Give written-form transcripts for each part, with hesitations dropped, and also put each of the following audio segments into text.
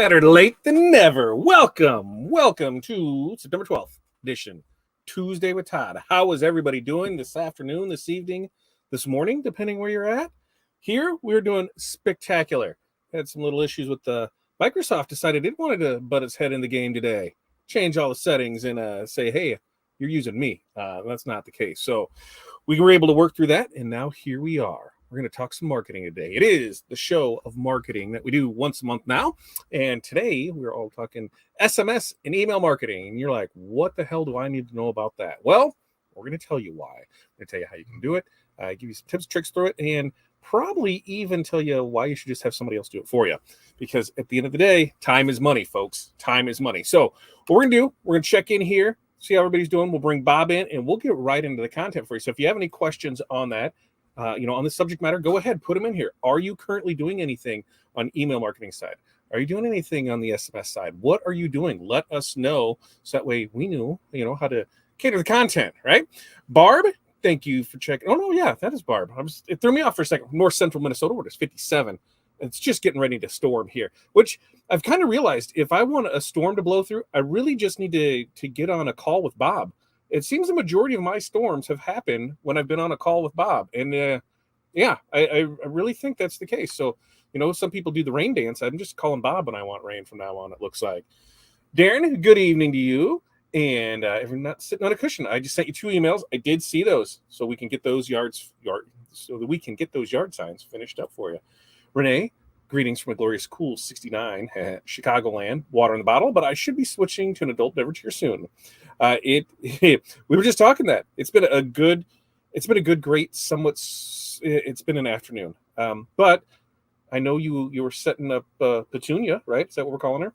Better late than never. Welcome to September 12th edition, Tuesday with Todd. How is everybody doing this afternoon, this evening, this morning, depending where you're at? Here, we're doing spectacular. Had some little issues with the Microsoft decided it wanted to butt its head in the game today. Change all the settings and say, hey, you're using me. That's not the case. So we were able to work through that, and now here we are. We're going to talk some marketing today. It is the show of marketing that we do once a month now. And today we're all talking SMS and email marketing. And you're like, what the hell do I need to know about that? Well, we're going to tell you why. I'm going to tell you how you can do it, give you some tips, tricks through it, and probably even tell you why you should just have somebody else do it for you. Because at the end of the day, time is money, folks. Time is money. So what we're going to do, we're going to check in here, see how everybody's doing. We'll bring Bob in, and we'll get right into the content for you. So if you have any questions on that, on the subject matter, go ahead, put them in here. Are you currently doing anything on email marketing side? Are you doing anything on the SMS side? What are you doing? Let us know so that way we know, how to cater the content, right? Barb, thank you for checking. Oh, no, yeah, that is Barb. It threw me off for a second. North Central Minnesota, where it's 57. It's just getting ready to storm here, which I've kind of realized if I want a storm to blow through, I really just need to get on a call with Bob. It seems the majority of my storms have happened when I've been on a call with Bob. And I really think that's the case. So, some people do the rain dance. I'm just calling Bob when I want rain from now on, it looks like. Darren, good evening to you. And if you're not sitting on a cushion, I just sent you 2 emails. I did see those, so we can get those yard signs finished up for you. Renee, greetings from a glorious cool 69 at Chicagoland, water in the bottle, but I should be switching to an adult beverage here soon. We were just talking that it's been a great, somewhat. It's been an afternoon, but I know you were setting up Petunia, right? Is that what we're calling her?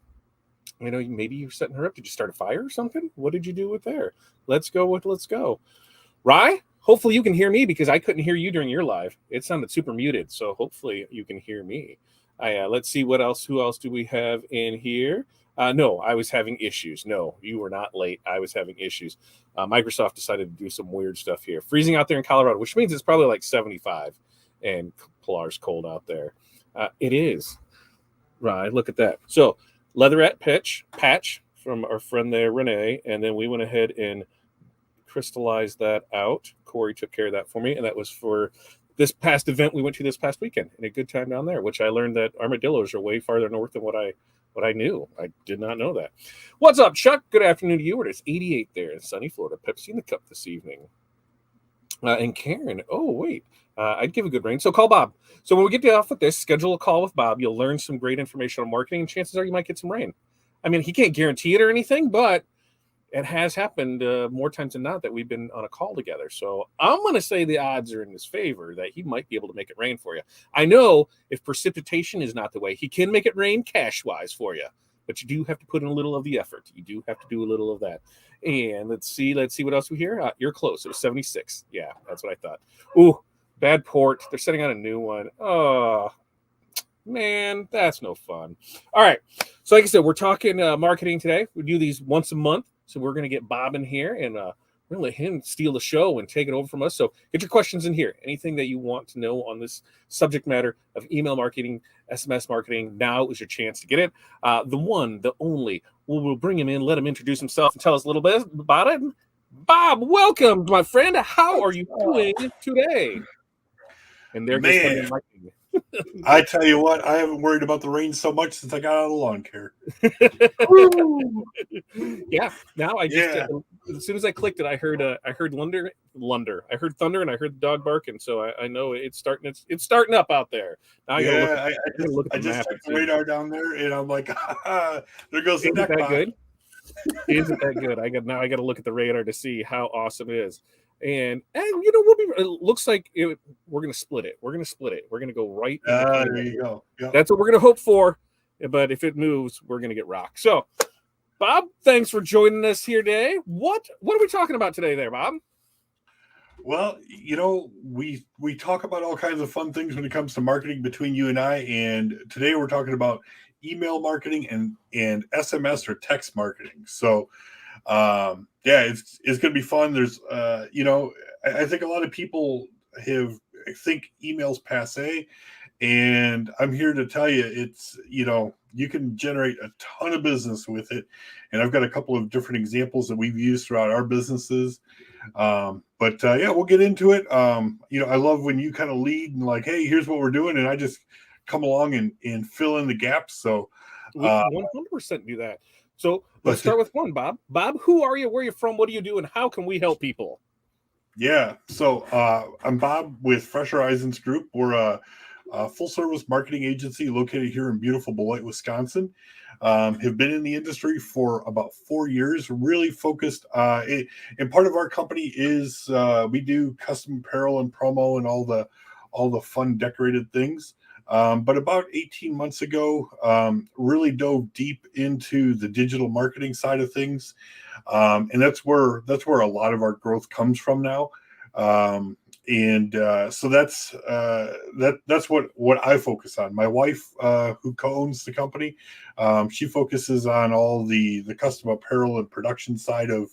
Maybe you're setting her up. Did you start a fire or something? What did you do with there? Let's go. Rye, hopefully you can hear me because I couldn't hear you during your live. It sounded super muted, so hopefully you can hear me. Let's see what else. Who else do we have in here? No, I was having issues. No, you were not late. I was having issues. Microsoft decided to do some weird stuff here. Freezing out there in Colorado, which means it's probably like 75 and Pilar's cold out there. It is. Right, look at that. So leatherette patch from our friend there, Renee, and then we went ahead and crystallized that out. Corey took care of that for me, and that was for this past event we went to this past weekend, and a good time down there, which I learned that armadillos are way farther north than what I knew. I did not know that. What's up, Chuck? Good afternoon to you. It's 88 there in sunny Florida. Pepsi in the cup this evening. And Karen, I'd give a good rain. So call Bob. So when we get off with this, schedule a call with Bob. You'll learn some great information on marketing, and chances are you might get some rain. I mean, he can't guarantee it or anything, but it has happened more times than not that we've been on a call together. So I'm going to say the odds are in his favor that he might be able to make it rain for you. I know if precipitation is not the way, he can make it rain cash-wise for you. But you do have to put in a little of the effort. You do have to do a little of that. And let's see what else we hear. You're close. It was 76. Yeah, that's what I thought. Ooh, bad port. They're setting out a new one. Oh, man, that's no fun. All right. So like I said, we're talking marketing today. We do these once a month. So we're going to get Bob in here, and we're going to let him steal the show and take it over from us. So get your questions in here. Anything that you want to know on this subject matter of email marketing, SMS marketing, now is your chance to get it. The one, the only, we'll bring him in, let him introduce himself and tell us a little bit about it. Bob, welcome, my friend. How are you doing today? And there goes Thunder Lightning. I tell you what, I haven't worried about the rain so much since I got out of the lawn care. Yeah. Now I just as soon as I clicked it, I heard Lunder. I heard thunder, and I heard the dog barking. So I know it's starting up out there. Now I just checked the radar down there, and I'm like, there goes the deck box. Good? Isn't that good? I got to look at the radar to see how awesome it is. And it looks like we're going to split it. We're going to go right. There you go. Yep. That's what we're going to hope for. But if it moves, we're going to get rocked. So, Bob, thanks for joining us here today. What are we talking about today there, Bob? Well, we talk about all kinds of fun things when it comes to marketing between you and I. And today we're talking about email marketing and SMS or text marketing. So, it's going to be fun. There's, I think a lot of people think email's passe, And I'm here to tell you, it's, you can generate a ton of business with it. And I've got a couple of different examples that we've used throughout our businesses. But yeah, we'll get into it. I love when you kind of lead and like, hey, here's what we're doing. And I just come along and fill in the gaps. So, We can 100% do that. So let's but start with one, Bob. Bob, who are you? Where are you from? What do you do? And how can we help people? yeah, so I'm Bob with Fresh Horizons Group. We're a full service marketing agency located here in beautiful Beloit, Wisconsin. Have been in the industry for about 4 years, really focused. And part of our company is we do custom apparel and promo and all the fun decorated things. But about 18 months ago, really dove deep into the digital marketing side of things, and that's where a lot of our growth comes from now. So that's what I focus on. My wife, who co-owns the company, she focuses on all the custom apparel and production side of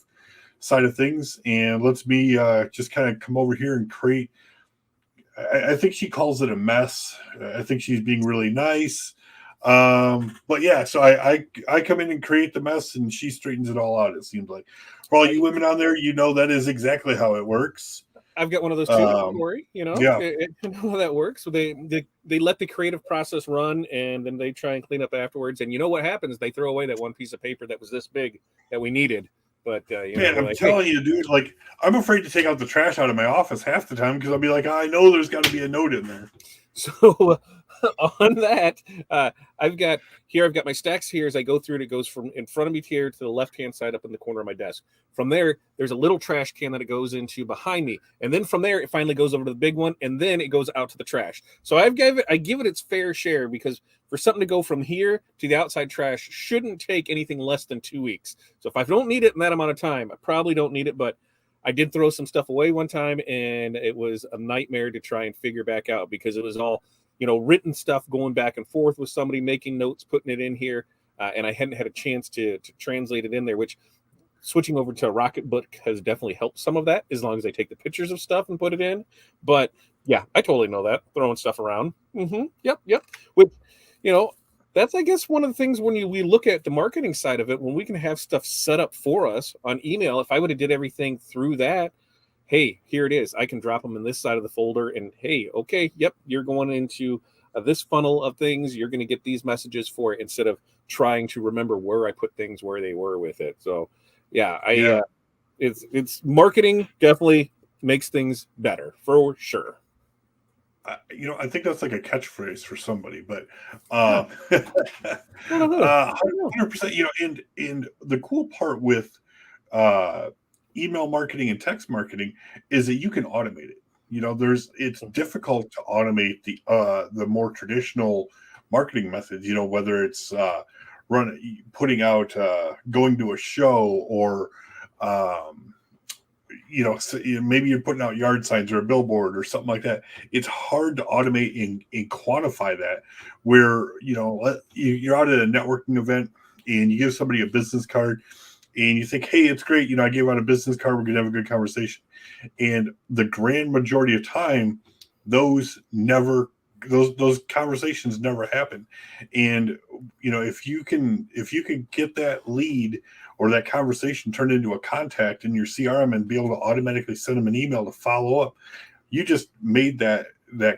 things, and lets me just kind of come over here and create. I think she calls it a mess. I think she's being really nice. But yeah, so I come in and create the mess, and she straightens it all out. It seems like for all you women on there, that is exactly how it works. I've got one of those too. Don't worry, Yeah, you know how that works. So they let the creative process run, and then they try and clean up afterwards. And you know what happens? They throw away that one piece of paper that was this big that we needed. But man, I'm like, telling you, dude. Like, I'm afraid to take out the trash out of my office half the time because I'll be like, I know there's got to be a note in there. So on that, I've got my stacks here as I go through it. It goes from in front of me here to the left-hand side up in the corner of my desk. From there's a little trash can that it goes into behind me. And then from there, it finally goes over to the big one, and then it goes out to the trash. So I give it its fair share, because for something to go from here to the outside trash shouldn't take anything less than 2 weeks. So if I don't need it in that amount of time, I probably don't need it, but I did throw some stuff away one time, and it was a nightmare to try and figure back out, because it was all, written stuff going back and forth with somebody making notes, putting it in here. And I hadn't had a chance to translate it in there, which switching over to Rocketbook has definitely helped some of that, as long as they take the pictures of stuff and put it in. But yeah, I totally know that, throwing stuff around. Yep. Which, that's, I guess, one of the things when we look at the marketing side of it, when we can have stuff set up for us on email. If I would have did everything through that, hey, here it is. I can drop them in this side of the folder, and hey, okay, yep, you're going into this funnel of things. You're going to get these messages for it, instead of trying to remember where I put things where they were with it. So yeah, it's marketing definitely makes things better for sure. I think that's like a catchphrase for somebody, but Yeah. 100%. And the cool part with email marketing and text marketing is that you can automate it. It's difficult to automate the more traditional marketing methods. Whether it's putting out, going to a show, or maybe you're putting out yard signs or a billboard or something like that. It's hard to automate and quantify that. Where you're out at a networking event and you give somebody a business card, and you think, hey, it's great. I gave out a business card. We're gonna have a good conversation. And the grand majority of time, those conversations never happen. And if you can get that lead or that conversation turned into a contact in your CRM and be able to automatically send them an email to follow up, you just made that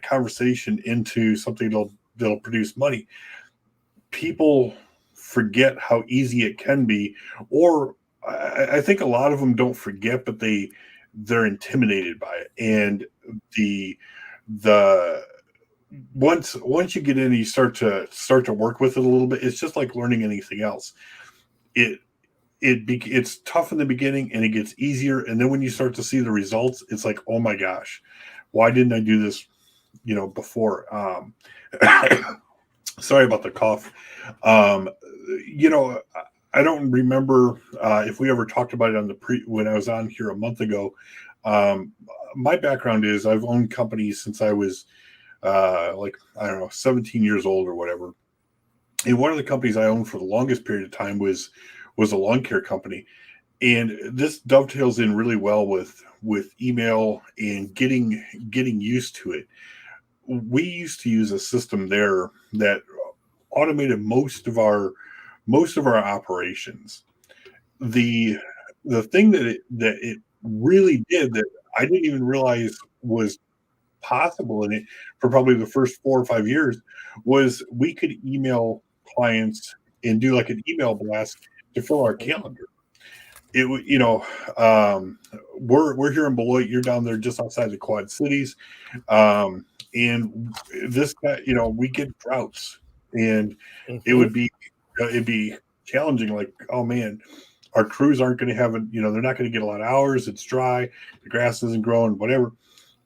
conversation into something that'll produce money. People forget how easy it can be, or I think a lot of them don't forget, but they're intimidated by it. And the once you get in and you start to work with it a little bit, it's just like learning anything else. It's tough in the beginning, and it gets easier, and then when you start to see the results, it's like, oh my gosh, why didn't I do this before? Sorry about the cough. I don't remember if we ever talked about it on when I was on here a month ago. My background is I've owned companies since I was I don't know, 17 years old or whatever. And one of the companies I owned for the longest period of time was a lawn care company. And this dovetails in really well with email and getting used to it. we used to use a system there that automated most of our operations. The the thing that it really did that I didn't even realize was possible in it for probably the first 4 or 5 years was we could email clients and do like an email blast to fill our calendar. Um, we're here in Beloit. You're down there just outside the Quad Cities, and this guy, we get droughts, and it Mm-hmm. would be it'd be challenging. Like, oh man, our crews aren't going to have they're not going to get a lot of hours. It's dry, the grass isn't growing, whatever.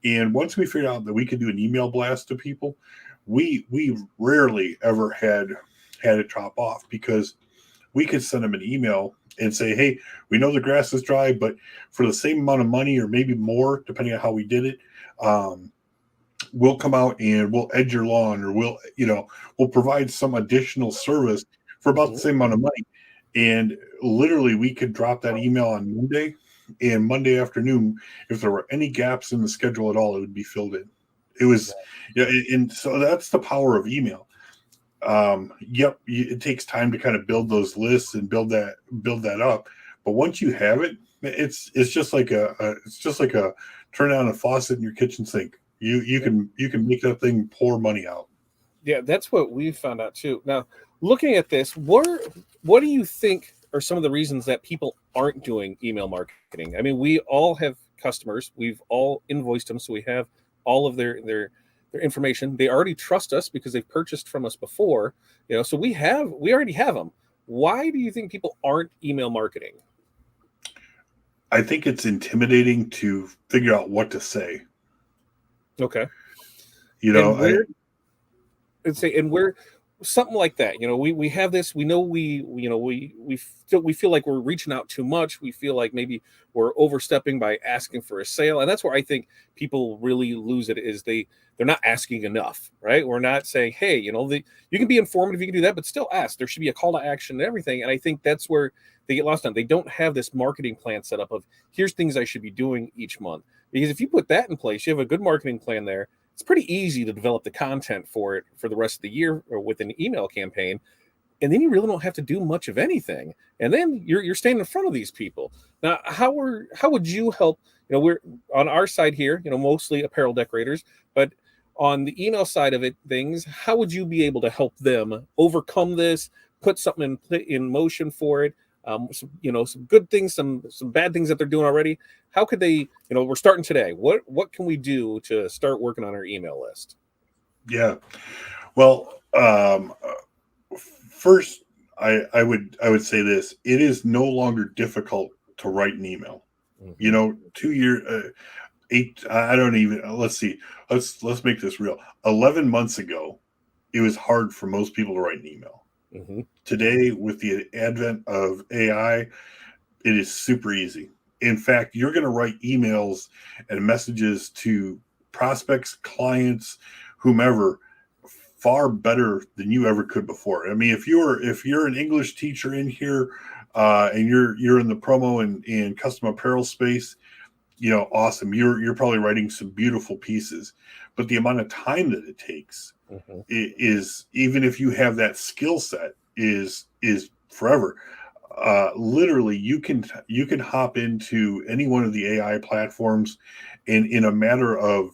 And once we figured out that we could do an email blast to people, we rarely ever had it drop off because we could send them an email and say, hey, we know the grass is dry, but for the same amount of money or maybe more, depending on how we did it, we'll come out and we'll edge your lawn, or we'll provide some additional service for about the Mm-hmm. same amount of money. And literally we could drop that email on Monday, and Monday afternoon, if there were any gaps in the schedule at all, it would be filled in. It was, yeah, and so that's the power of email. Yep, it takes time to kind of build those lists and build that up, but once you have it, it's just like a turn on a faucet in your kitchen sink. You can make that thing pour money out. Yeah, that's what we found out too. Now, looking at this, what do you think are some of the reasons that people aren't doing email marketing? I mean, we all have customers. We've all invoiced them, so we have all of their information. They already trust us because they've purchased from us before. So we already have them. Why do you think people aren't email marketing? I think it's intimidating to figure out what to say. Okay, You know, and I we're something like that. We have this. We know we feel like we're reaching out too much. We feel like maybe we're overstepping by asking for a sale, and that's where I think people really lose it. Is they're not asking enough, right? We're not saying, hey, you can be informative, you can do that, but still ask. There should be a call to action and everything. And I think that's where they get lost on. They don't have this marketing plan set up of here's things I should be doing each month. Because if you put that in place, you have a good marketing plan there. It's pretty easy to develop the content for it for the rest of the year or with an email campaign, and then you really don't have to do much of anything, and then you're staying in front of these people. Now, how would you help? We're on our side here, mostly apparel decorators, but on the email side of it, things, how would you be able to help them overcome this, put something in motion for it? Some good things, some bad things that they're doing already. How could they? We're starting today. What can we do to start working on our email list? Yeah. Well, first, I would say this: it is no longer difficult to write an email. Mm-hmm. 2 year, eight. I don't even. Let's see. Let's make this real. 11 months ago, it was hard for most people to write an email. Mm-hmm. Today, with the advent of AI, it is super easy. In fact, you're going to write emails and messages to prospects, clients, whomever, far better than you ever could before. I mean, if you're an English teacher in here, and you're in the promo and custom apparel space, awesome. You're probably writing some beautiful pieces, but the amount of time that it takes Mm-hmm. is, even if you have that skill set, is forever. Literally, you can hop into any one of the AI platforms, and in a matter of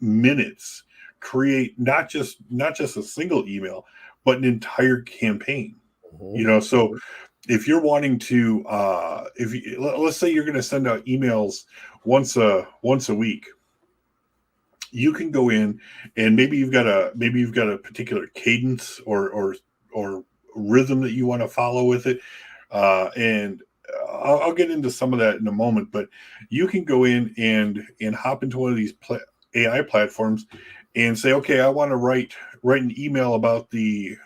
minutes create not just a single email, but an entire campaign. So if you're wanting to, if you, let's say you're going to send out emails once a week, you can go in, and maybe you've got a particular cadence or rhythm that you want to follow with it, and I'll get into some of that in a moment. But you can go in and hop into one of these AI platforms and say, okay, I want to write an email about the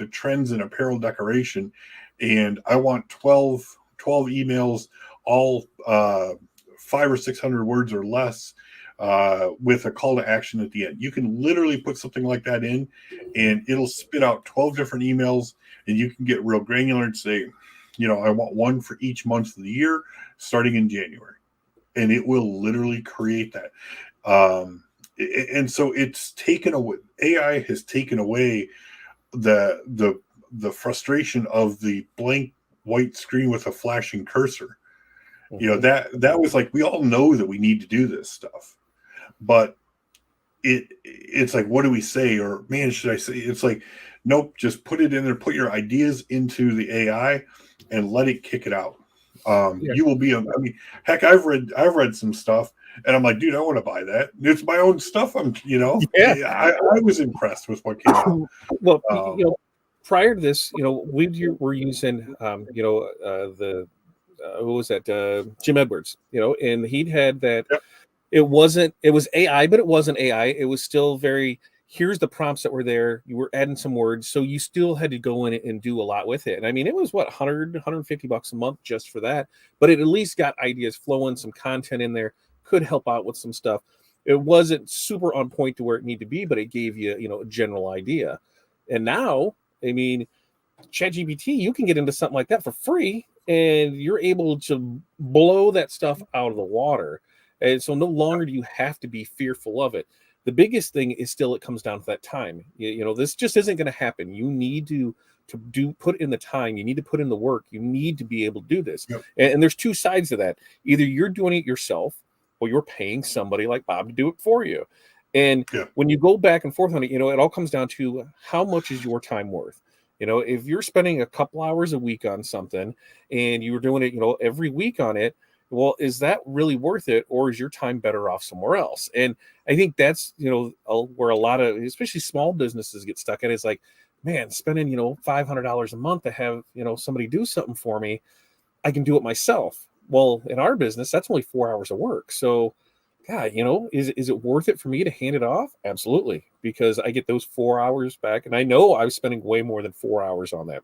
trends in apparel decoration, and I want 12 emails, all 500 or 600 words or less, with a call to action at the end. You can literally put something like that in, and it'll spit out 12 different emails, and you can get real granular and say, I want one for each month of the year, starting in January, and it will literally create that. And so it's taken away, AI has taken away the frustration of the blank white screen with a flashing cursor. That was like, we all know that we need to do this stuff, but it's like, what do we say? Or, man, should I say? It's like, nope, just put it in there, put your ideas into the AI and let it kick it out. You will be, I mean, heck, I've read some stuff and I'm like, dude, I want to buy that. It's my own stuff. Yeah. I was impressed with what came out. Well, prior to this, we're using, the what was that? Jim Edwards, and he'd had that. Yep. It was AI, but it wasn't AI. It was still very, here's the prompts that were there. You were adding some words. So you still had to go in and do a lot with it. And I mean, it was what, $150 a month just for that. But it at least got ideas flowing, some content in there, could help out with some stuff. It wasn't super on point to where it needed to be, but it gave you, a general idea. And now, I mean, ChatGPT, you can get into something like that for free, and you're able to blow that stuff out of the water. And so no longer do you have to be fearful of it. The biggest thing is still, it comes down to that time. This just isn't going to happen. You need to put in the time. You need to put in the work. You need to be able to do this. Yep. And there's two sides to that. Either you're doing it yourself, or you're paying somebody like Bob to do it for you. And when you go back and forth on it, it all comes down to, how much is your time worth? If you're spending a couple hours a week on something and you were doing it, every week on it, well, is that really worth it, or is your time better off somewhere else? And I think that's, where a lot of, especially small businesses, get stuck at. It's like, man, spending, $500 a month to have, somebody do something for me, I can do it myself. Well, in our business, that's only 4 hours of work. So, God, is it worth it for me to hand it off? Absolutely, because I get those 4 hours back, and I know I was spending way more than 4 hours on that.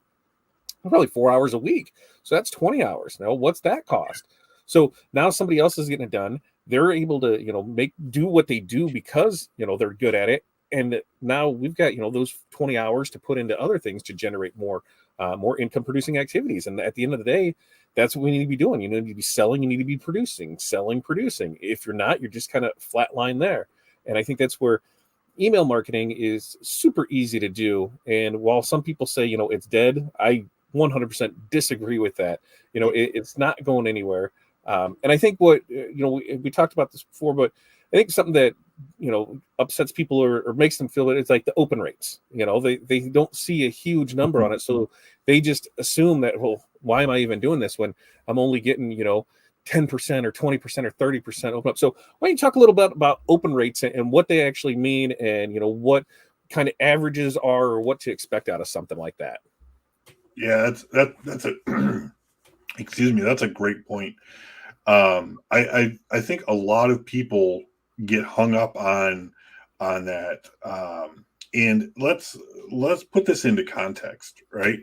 Probably 4 hours a week. So that's 20 hours. Now, what's that cost? So now somebody else is getting it done. They're able to, do what they do because, they're good at it. And now we've got, those 20 hours to put into other things to generate more income producing activities. And at the end of the day, that's what we need to be doing. You need to be selling, you need to be producing, selling, producing. If you're not, you're just kind of flatline there. And I think that's where email marketing is super easy to do. And while some people say, it's dead, I 100% disagree with that. It's not going anywhere. And I think what, we talked about this before, but I think something that, upsets people or makes them feel that it's like the open rates. They don't see a huge number on it. So they just assume that, well, why am I even doing this when I'm only getting, 10% or 20% or 30% open up? So why don't you talk a little bit about open rates and what they actually mean, and, what kind of averages are, or what to expect out of something like that? Yeah, that's a excuse me, that's a great point. I think a lot of people get hung up on that. And let's put this into context, right?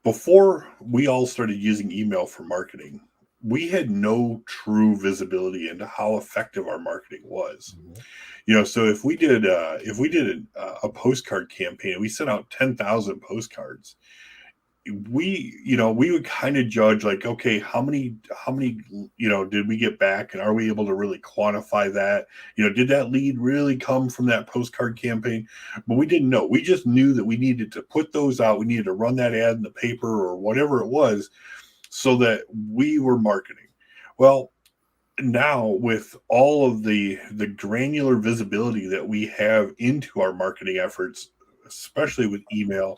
Before we all started using email for marketing, we had no true visibility into how effective our marketing was. So if we did a postcard campaign, we sent out 10,000 postcards, we would kind of judge, like, okay, how many did we get back, and are we able to really quantify that? Did that lead really come from that postcard campaign? But we didn't know. We just knew that we needed to put those out. We needed to run that ad in the paper or whatever it was, so that we were marketing. Well, now with all of the granular visibility that we have into our marketing efforts, especially with email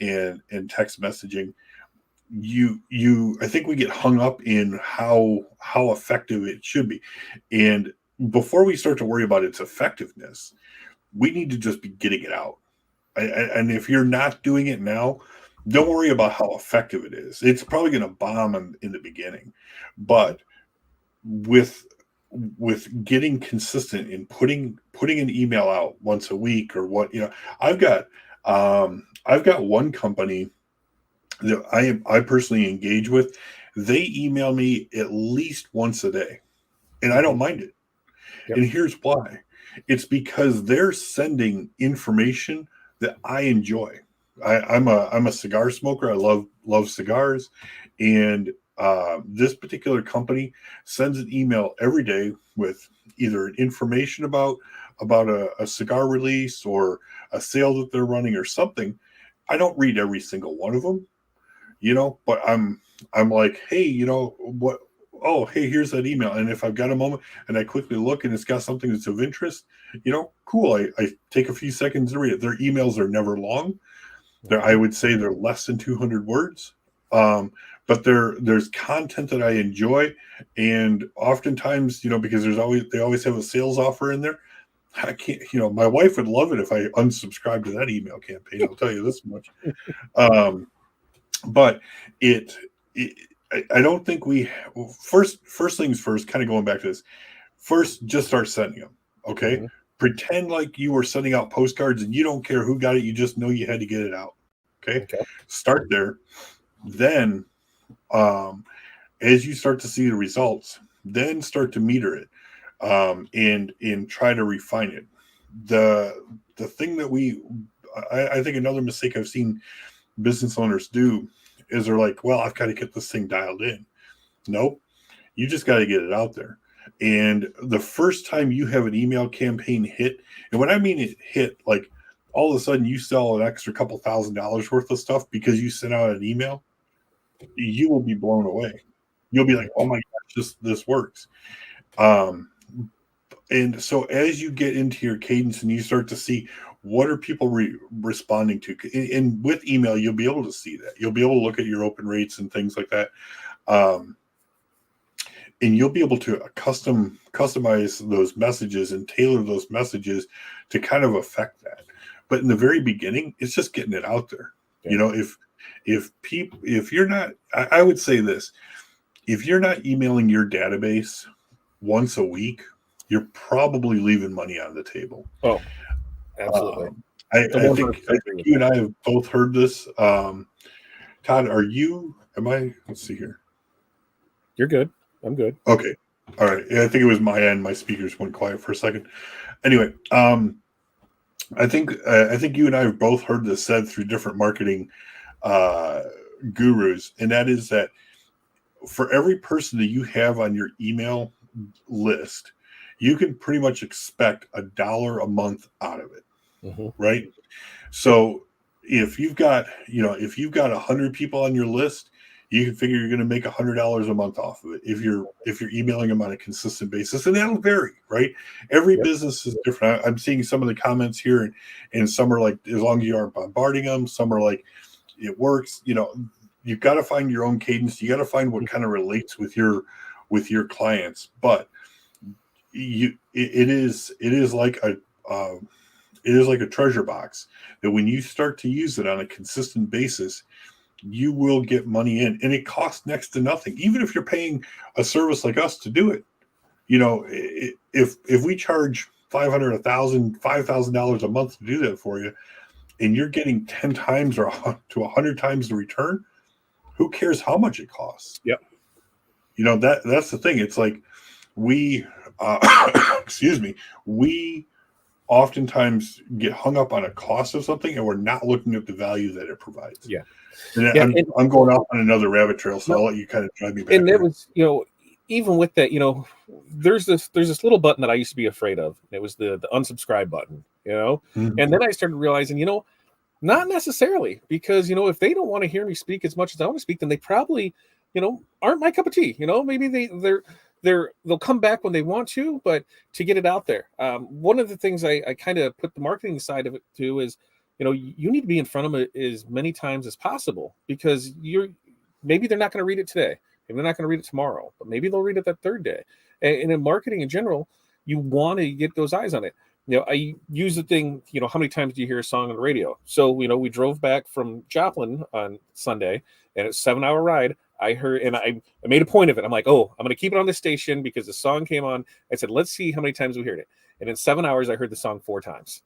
and text messaging, I think we get hung up in how effective it should be. And before we start to worry about its effectiveness, we need to just be getting it out. And if you're not doing it now, don't worry about how effective it is. It's probably going to bomb in the beginning, but with getting consistent in putting an email out once a week, or what, I've got one company that I personally engage with. They email me at least once a day, and I don't mind it. Yep. And here's why. It's because they're sending information that I enjoy. I'm a cigar smoker. I love cigars, and this particular company sends an email every day with either information about a cigar release or a sale that they're running or something, I don't read every single one of them, but I'm like, hey, what? Oh, hey, here's that email. And if I've got a moment and I quickly look and it's got something that's of interest, cool. I take a few seconds to read it. Their emails are never long. I would say they're less than 200 words. But there's content that I enjoy, and oftentimes, because they always have a sales offer in there. I can't, my wife would love it if I unsubscribed to that email campaign. I'll tell you this much. But I don't think first things first, kind of going back to this. First, just start sending them. Okay. Mm-hmm. Pretend like you were sending out postcards and you don't care who got it. You just know you had to get it out. Okay. Start there. Then, as you start to see the results, then start to meter it, and try to refine it. The thing that I think another mistake I've seen business owners do is they're like, well, I've got to get this thing dialed in. Nope. You just got to get it out there. And the first time you have an email campaign hit, and when I mean it hit, like all of a sudden you sell an extra couple $1,000s worth of stuff because you sent out an email, you will be blown away. You'll be like, oh my gosh, this works. And so as you get into your cadence and you start to see what are people responding to, and with email, you'll be able to see that. You'll be able to look at your open rates and things like that. And you'll be able to customize those messages and tailor those messages to kind of affect that. But in the very beginning, it's just getting it out there. Yeah. If you're not, I would say this, if you're not emailing your database once a week, you're probably leaving money on the table. Oh, absolutely. I think you and I have both heard this. Todd, let's see here. You're good. I'm good. Okay. All right. Yeah, I think it was my end. My speakers went quiet for a second. Anyway, I think you and I have both heard this said through different marketing gurus, and that is that for every person that you have on your email list, you can pretty much expect $1 a month out of it. Mm-hmm. Right. So if you've got 100 people on your list, you can figure you're going to make $100 a month off of it if you're emailing them on a consistent basis, and that'll vary, right? Every business is different. I'm seeing some of the comments here, and some are like, as long as you aren't bombarding them, some are like, it works. You've got to find your own cadence. You got to find what kind of relates with your clients. But it is like a treasure box that when you start to use it on a consistent basis, you will get money in, and it costs next to nothing. Even if you're paying a service like us to do it, if we charge $500, $1,000, $5,000 a month to do that for you, and you're getting 10 times or to 100 times the return, who cares how much it costs? Yep. That's the thing. It's like we oftentimes get hung up on a cost of something, and we're not looking at the value that it provides. Yeah. And I'm going off on another rabbit trail, so I'll let you kind of drive me back. And there was, even with that, there's this little button that I used to be afraid of. It was the unsubscribe button, mm-hmm. And then I started realizing, not necessarily, because, if they don't want to hear me speak as much as I want to speak, then they probably, aren't my cup of tea. Maybe they'll come back when they want to, but to get it out there. One of the things I kind of put the marketing side of it to is, you need to be in front of them as many times as possible, because maybe they're not going to read it today. Maybe they're not going to read it tomorrow, but maybe they'll read it that third day. And in marketing in general, you want to get those eyes on it. I use the thing, how many times do you hear a song on the radio? So, we drove back from Joplin on Sunday, and it's a 7-hour ride. I heard, and I made a point of it. I'm like, I'm going to keep it on this station because the song came on. I said, let's see how many times we heard it. And in 7 hours, I heard the song 4 times.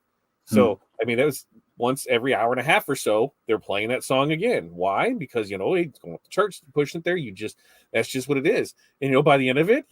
So, that was once every hour and a half or so, they're playing that song again. Why? Because, it's going to the church, pushing it there. That's just what it is. And, by the end of it,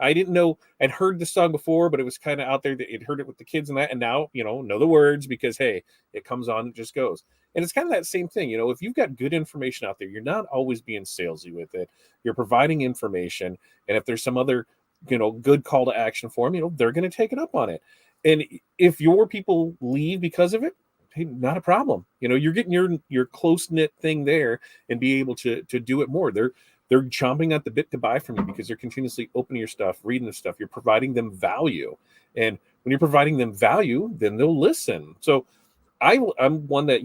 I didn't know. I'd heard the song before, but it was kind of out there that it heard it with the kids and that. And now, know the words because, hey, it comes on, it just goes. And it's kind of that same thing. If you've got good information out there, you're not always being salesy with it. You're providing information. And if there's some other good call to action for them, they're going to take it up on it. And if your people leave because of it, hey, not a problem. You're getting your close knit thing there and be able to do it more. They're chomping at the bit to buy from you because they're continuously opening your stuff, reading the stuff. You're providing them value, and when you're providing them value, then they'll listen. So I'm one that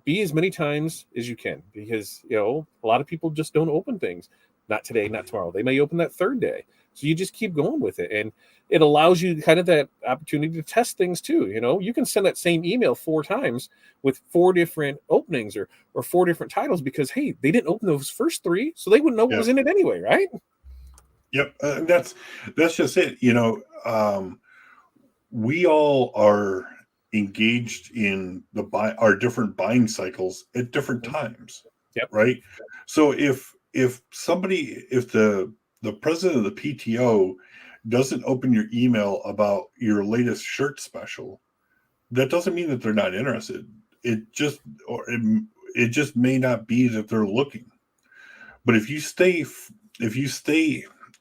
be as many times as you can, because a lot of people just don't open things. Not today, not tomorrow. They may open that third day. So you just keep going with it, and it allows you kind of that opportunity to test things too. You can send that same email 4 times with 4 different openings or 4 different titles, because hey, they didn't open those first 3, so they wouldn't know what was in it anyway, right? Yep, that's just it. We all are engaged in our different buying cycles at different times. Yep. Right. So if the president of the PTO doesn't open your email about your latest shirt special, that doesn't mean that they're not interested. It just may not be that they're looking. But if you stay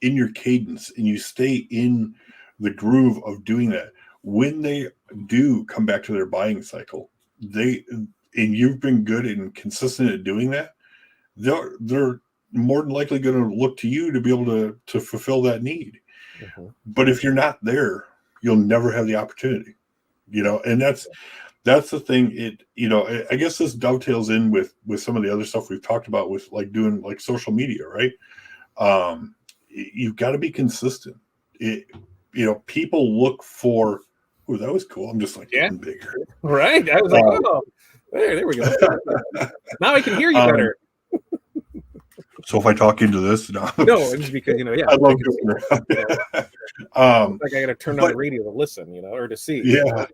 in your cadence and you stay in the groove of doing that, when they do come back to their buying cycle, and you've been good and consistent at doing that, they're more than likely going to look to you to be able to fulfill that need. Mm-hmm. But if you're not there, you'll never have the opportunity, and that's the thing. I guess this dovetails in with some of the other stuff we've talked about with like doing like social media, right? You've got to be consistent. People look for, oh, that was cool. I'm just like getting bigger. Right. I was like, oh, there we go. Now I can hear you better. So if I talk into this, no, it's because I love doing like I got to turn on the radio to listen, or to see. Yeah.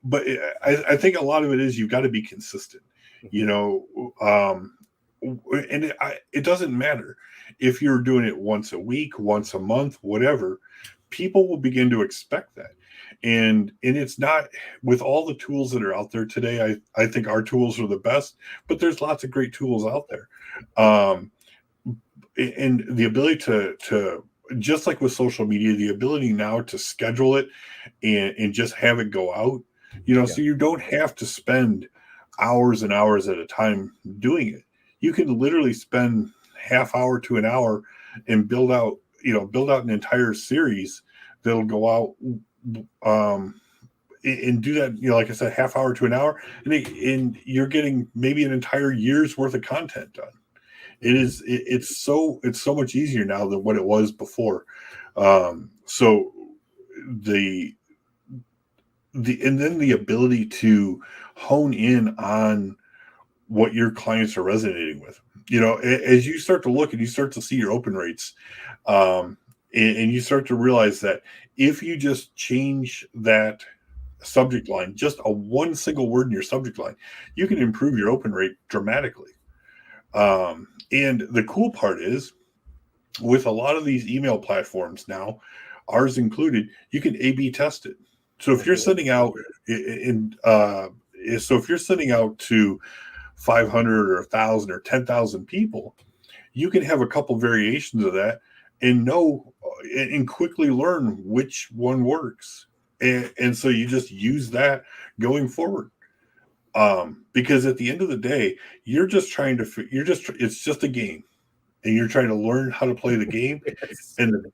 But I think a lot of it is you've got to be consistent, and it doesn't matter if you're doing it once a week, once a month, whatever. People will begin to expect that. And it's not, with all the tools that are out there today, I think our tools are the best, but there's lots of great tools out there. And the ability to just like with social media, the ability now to schedule it and just have it go out, so you don't have to spend hours and hours at a time doing it. You can literally spend half hour to an hour and build out an entire series that'll go out, and do that, like I said, half hour to an hour, and you're getting maybe an entire year's worth of content done. It's so much easier now than what it was before. So and then the ability to hone in on what your clients are resonating with, as you start to look and you start to see your open rates, and you start to realize that if you just change that subject line, just one single word in your subject line, you can improve your open rate dramatically. And the cool part is, with a lot of these email platforms now, ours included, you can A/B test it. So if you're sending out if you're sending out to 500 or 1,000 or 10,000 people, you can have a couple variations of that and quickly learn which one works. And so you just use that going forward. Because at the end of the day, it's just a game, and you're trying to learn how to play the game. And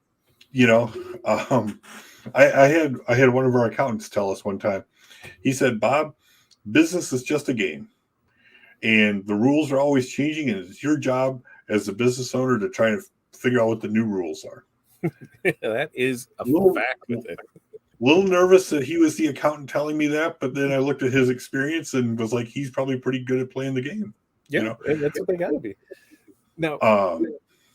I had one of our accountants tell us one time. He said, "Bob, business is just a game, and the rules are always changing, and it's your job as a business owner to try to figure out what the new rules are." That is a fact with it. Little nervous that he was the accountant telling me that, but then I looked at his experience and was like, he's probably pretty good at playing the game. Yeah, that's what they got to be. Now,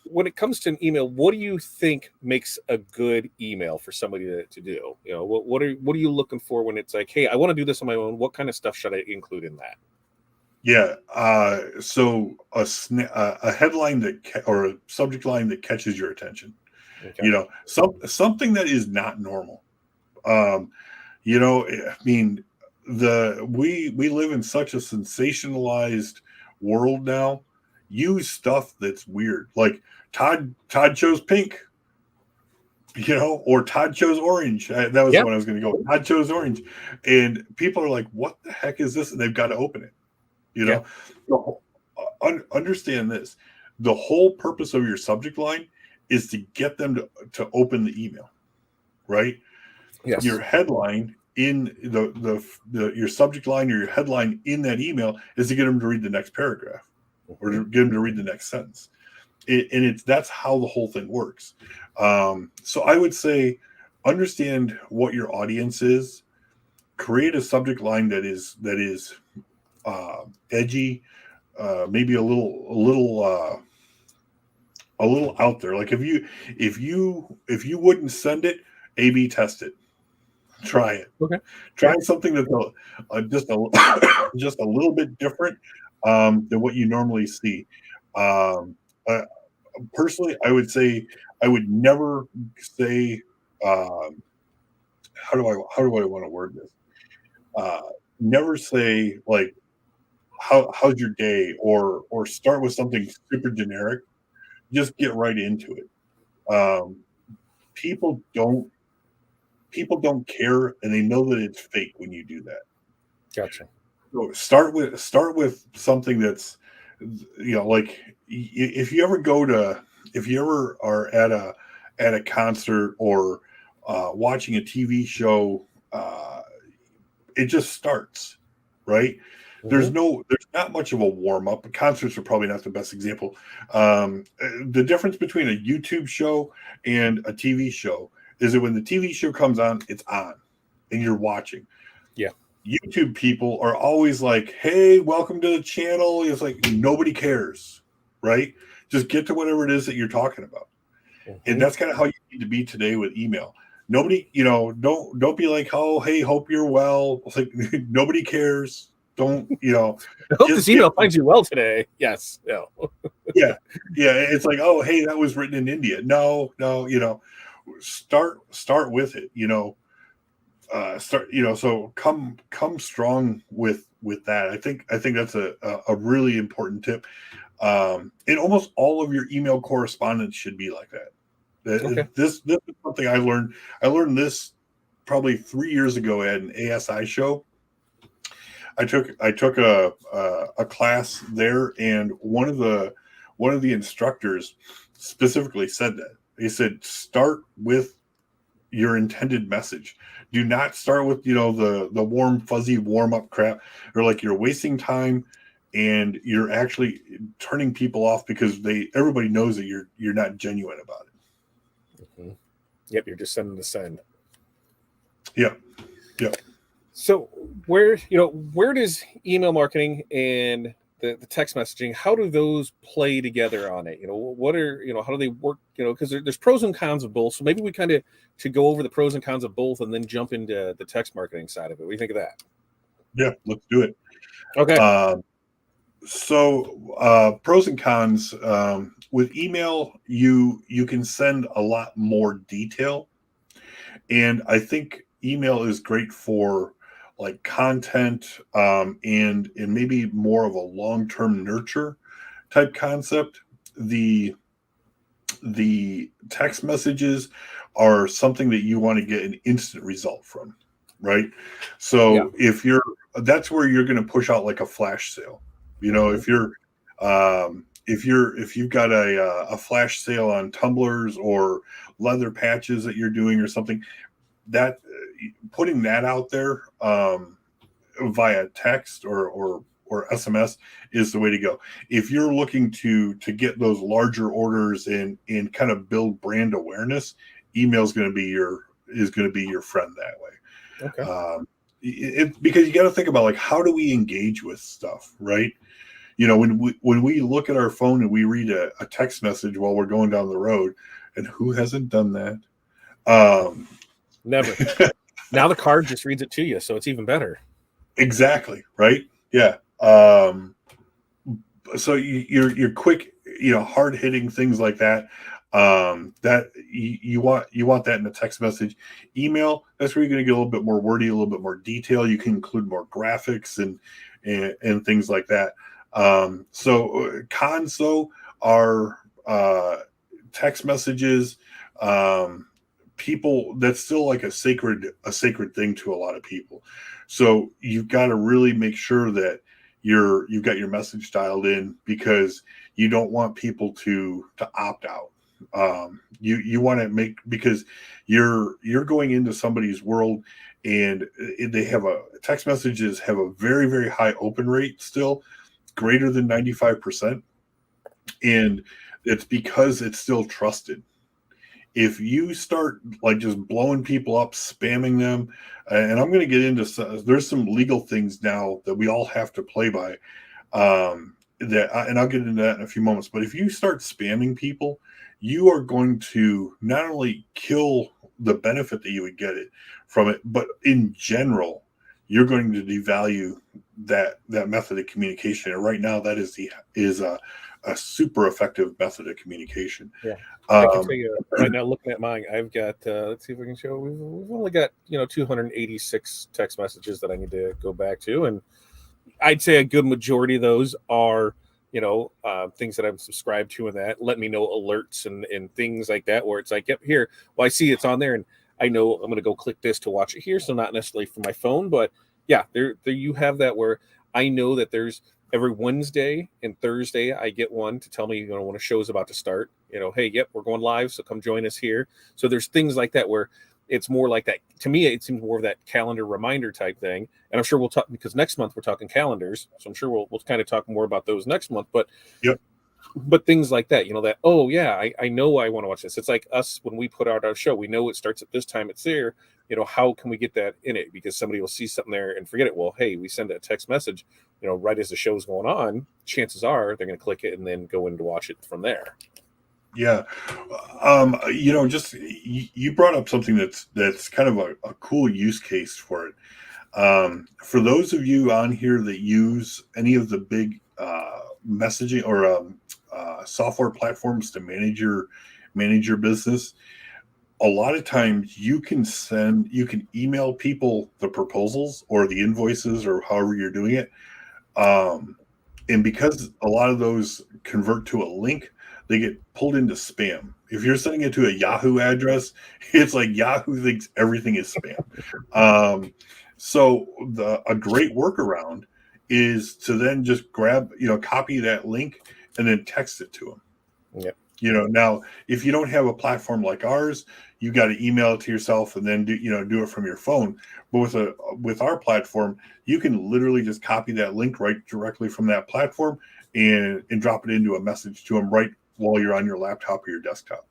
when it comes to an email, what do you think makes a good email for somebody to do? What are you looking for when it's like, hey, I want to do this on my own? What kind of stuff should I include in that? Yeah. So a headline or a subject line that catches your attention. Okay. Something that is not normal. I mean, we live in such a sensationalized world now. Use stuff that's weird. Like Todd chose pink. or Todd chose orange. That was the Yep. one I was going to go. Todd chose orange, and people are like, "What the heck is this?" And they've got to open it. Yep. Understand this: the whole purpose of your subject line is to get them to open the email, right? Yes. Your headline in your subject line or your headline in that email is to get them to read the next paragraph or to get them to read the next sentence. That's how the whole thing works. So I would say understand what your audience is, create a subject line that is edgy, maybe a little out there. Like if you wouldn't send it, A/B test it, try it, Okay. try something that's just just a little bit different than what you normally see. Um, Personally, I would say I would never say how do I want to word this? Never say like how's your day or start with something super generic. Just get right into it. People don't people don't care and they know that it's fake when you do that. Gotcha. So start with something that's like if you ever are at a concert or watching a TV show, it just starts, right? Mm-hmm. There's not much of a warm up. Concerts are probably not the best example. The difference between a YouTube show and a TV show is that when the TV show comes on, it's on, and you're watching. Yeah. YouTube people are always like, "Hey, welcome to the channel." It's like nobody cares, right? Just get to whatever it is that you're talking about, and Mm-hmm. that's kind of how you need to be today with email. Nobody, don't be like, "Oh, hey, hope you're well." It's like nobody cares. Don't I hope this just get email finds you well today. Yes. No. yeah, yeah. It's like, "Oh, hey, that was written in India." No, no, start with it. Start so come strong with that. I think that's a really important tip. And almost all of your email correspondence should be like that. Okay. This is something I learned this probably 3 years ago at an ASI show. I took a class there, and one of the instructors specifically said that. He said, start with your intended message. Do not start with the warm fuzzy warm up crap, or like you're wasting time and you're actually turning people off because everybody knows that you're not genuine about it. Mm-hmm. Yep. You're just sending the send. Yeah, yeah. So where does email marketing and the text messaging, how do those play together on it? What are, how do they work? Because there's pros and cons of both. So maybe we kind of to go over the pros and cons of both and then jump into the text marketing side of it. What do you think of that? Yeah, let's do it. Okay. Pros and cons. With email, you can send a lot more detail, and I think email is great for like content, and maybe more of a long term nurture type concept. The text messages are something that you want to get an instant result from, right? Yeah. So that's where you're going to push out like a flash sale. Hmm. If you've got a flash sale on tumblers or leather patches that you're doing or something, that putting that out there via text or SMS is the way to go. If you're looking to get those larger orders and kind of build brand awareness, email is going to be your friend that way. Okay. Because you got to think about like how do we engage with stuff, right? When we look at our phone and we read a text message while we're going down the road, and who hasn't done that? Never. Now the card just reads it to you, so it's even better. Exactly, right? Yeah. So you're quick, hard hitting things like that. That you want that in a text message. Email, that's where you're going to get a little bit more wordy, a little bit more detail. You can include more graphics and things like that. Cons though are text messages. people, that's still like a sacred thing to a lot of people. So you've got to really make sure that you've got your message dialed in, because you don't want people to opt out. You want to make, because you're going into somebody's world, and they have text messages have a very, very high open rate, still greater than 95%. And it's because it's still trusted. If you start like just blowing people up, spamming them, and I'm going to get into there's some legal things now that we all have to play by, and I'll get into that in a few moments. But if you start spamming people, you are going to not only kill the benefit that you would get it from it, but in general, you're going to devalue that method of communication. And right now, that is a super effective method of communication. Yeah. I can tell you right now, looking at mine, I've got, let's see if we can show, we've only got, 286 text messages that I need to go back to. And I'd say a good majority of those are, things that I'm subscribed to, and that let me know alerts and things like that, where it's like, yep, here, well, I see it's on there, and I know I'm going to go click this to watch it here. So not necessarily from my phone, but yeah, there you have that, where I know that there's every Wednesday and Thursday, I get one to tell me, when a show's about to start, hey, yep, we're going live, so come join us here. So there's things like that where it's more like that. To me, it seems more of that calendar reminder type thing. And I'm sure we'll talk, because next month we're talking calendars. So I'm sure we'll kind of talk more about those next month. But yep. But things like that, that, oh yeah, I know I want to watch this. It's like us when we put out our show, we know it starts at this time, it's there. How can we get that in it? Because somebody will see something there and forget it. Well, hey, we send a text message, right as the show's going on. Chances are they're going to click it and then go in to watch it from there. Yeah. Just you brought up something that's kind of a cool use case for it. For those of you on here that use any of the big messaging or software platforms to manage your business, a lot of times you can email people the proposals or the invoices or however you're doing it. And because a lot of those convert to a link, they get pulled into spam. If you're sending it to a Yahoo address, it's like Yahoo thinks everything is spam. So a great workaround is to then just copy that link and then text it to them. Yep. Now if you don't have a platform like ours, you got to email it to yourself and then do it from your phone. But with our platform, you can literally just copy that link right directly from that platform and drop it into a message to them right while you're on your laptop or your desktop.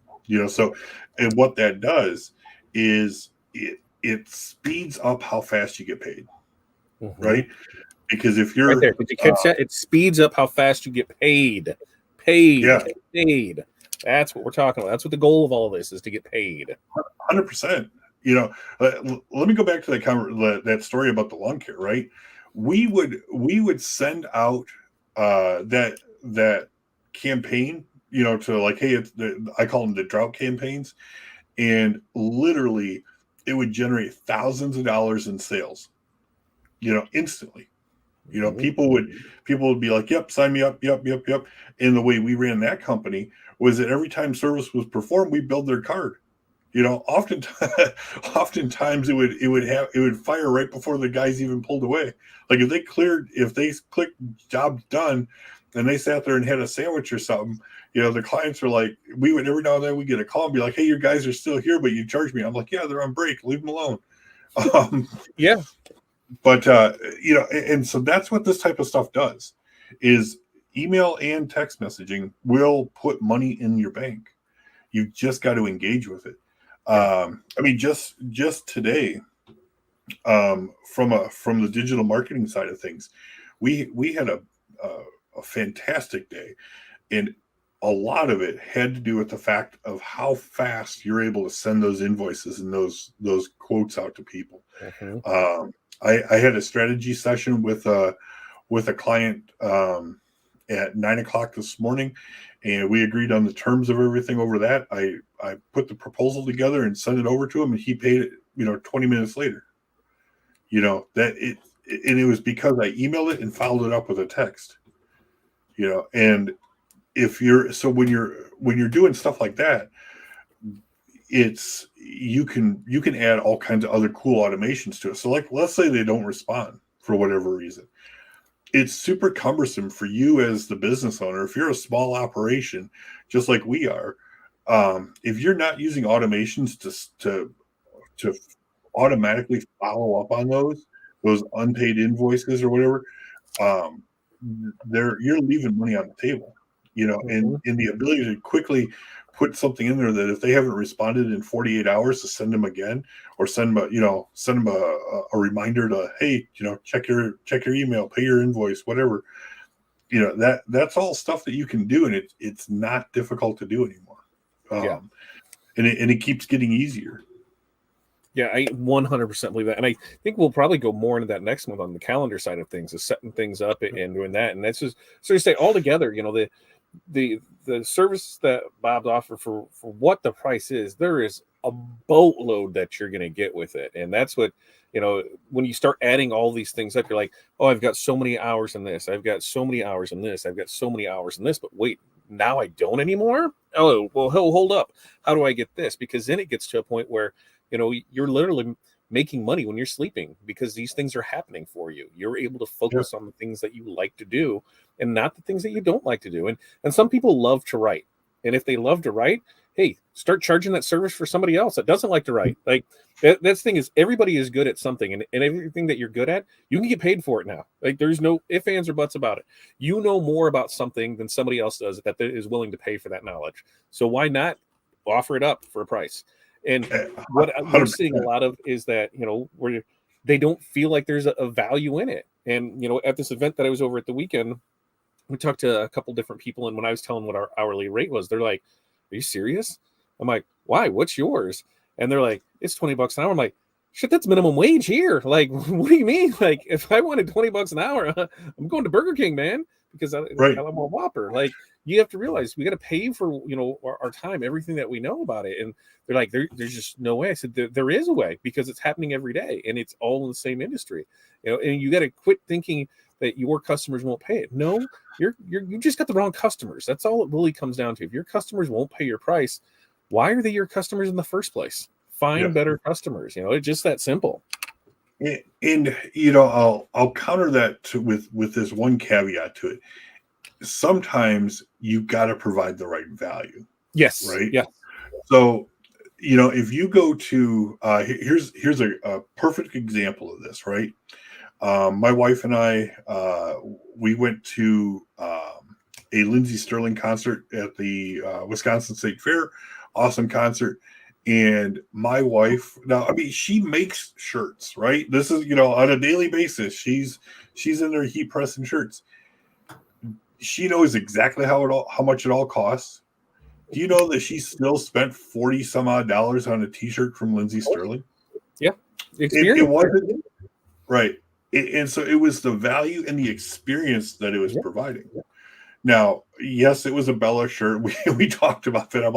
So, and what that does is it speeds up how fast you get paid, right? Because if you're right there, did you catch that? It speeds up how fast you get paid. Paid. That's what we're talking about. That's what the goal of all of this is, to get paid. 100%. Let me go back to that story about the lawn care, right? We would send out that campaign, to like, hey, I call them the drought campaigns, and literally it would generate thousands of dollars in sales, instantly. People would be like, yep, sign me up, yep. And the way we ran that company was that every time service was performed, we billed their card. Oftentimes it would fire right before the guys even pulled away. Like if they clicked job done and they sat there and had a sandwich or something, the clients are like, we would every now and then we get a call and be like, hey, your guys are still here, but you charge me. I'm like, yeah, they're on break, leave them alone. Yeah. But and so that's what this type of stuff does, is email and text messaging will put money in your bank. You just got to engage with it. Just today, from the digital marketing side of things, we had a fantastic day, and a lot of it had to do with the fact of how fast you're able to send those invoices and those quotes out to people. Mm-hmm. I had a strategy session with a client at 9:00 this morning, and we agreed on the terms of everything over that. I put the proposal together and sent it over to him, and he paid it, 20 minutes later. And it was because I emailed it and followed it up with a text. And when you're doing stuff like that, it's you can add all kinds of other cool automations to it. So like, let's say they don't respond for whatever reason. It's super cumbersome for you as the business owner. If you're a small operation, just like we are, if you're not using automations to automatically follow up on those unpaid invoices or whatever, um, you're leaving money on the table, and Mhm. in the ability to quickly put something in there that if they haven't responded in 48 hours to send them again, or send them a reminder to, hey, check your email, pay your invoice, whatever. That's all stuff that you can do, and it's not difficult to do anymore. Yeah. And it keeps getting easier. Yeah, I 100% believe that. And I think we'll probably go more into that next month on the calendar side of things, is setting things up and doing that. And that's just, so you say all together, the service that Bob's offer for what the price is, there is a boatload that you're going to get with it. And that's what, when you start adding all these things up, you're like, oh, I've got so many hours in this. I've got so many hours in this. I've got so many hours in this. But wait, now I don't anymore. Oh, well, hold up. How do I get this? Because then it gets to a point where, you're literally making money when you're sleeping because these things are happening for you. You're able to Yeah. focus on the things that you like to do and not the things that you don't like to do. And some people love to write. And if they love to write, hey, start charging that service for somebody else that doesn't like to write. Like that's the thing, is everybody is good at something, and everything that you're good at, you can get paid for it now. Like there's no ifs, ands, or buts about it. You know more about something than somebody else does that is willing to pay for that knowledge. So why not offer it up for a price? And what we're seeing a 100%. lot of is that, where they don't feel like there's a value in it. And at this event that I was over at the weekend, we talked to a couple different people, and when I was telling what our hourly rate was, they're like, "Are you serious?" I'm like, "Why? What's yours?" And they're like, "It's $20 an hour." I'm like, "Shit, that's minimum wage here." Like, what do you mean? Like, if I wanted $20 an hour, I'm going to Burger King, man, because I Right. want a Whopper. Like, you have to realize we got to pay for our time, everything that we know about it. And they're like, there's just no way. I said, there is a way, because it's happening every day, and it's all in the same industry. And you got to quit thinking that your customers won't pay it. No, you just got the wrong customers. That's all it really comes down to. If your customers won't pay your price, why are they your customers in the first place? Yeah. Find better customers. It's just that simple. And I'll counter that with this one caveat to it. Sometimes you got to provide the right value, Yes. right? Yeah. So, if you go to here's a perfect example of this, right? My wife and I, we went to a Lindsey Sterling concert at the Wisconsin State Fair. Awesome concert. And my wife, now, I mean, she makes shirts, right? This is, on a daily basis. She's in there heat pressing shirts. She knows exactly how much it all costs. Do you know that she still spent 40 some odd dollars on a t-shirt from Lindsey Sterling? Yeah. It Experience. wasn't right. And so it was the value and the experience that it was Yeah. providing. Now, yes, it was a Bella shirt. We talked about that. I'm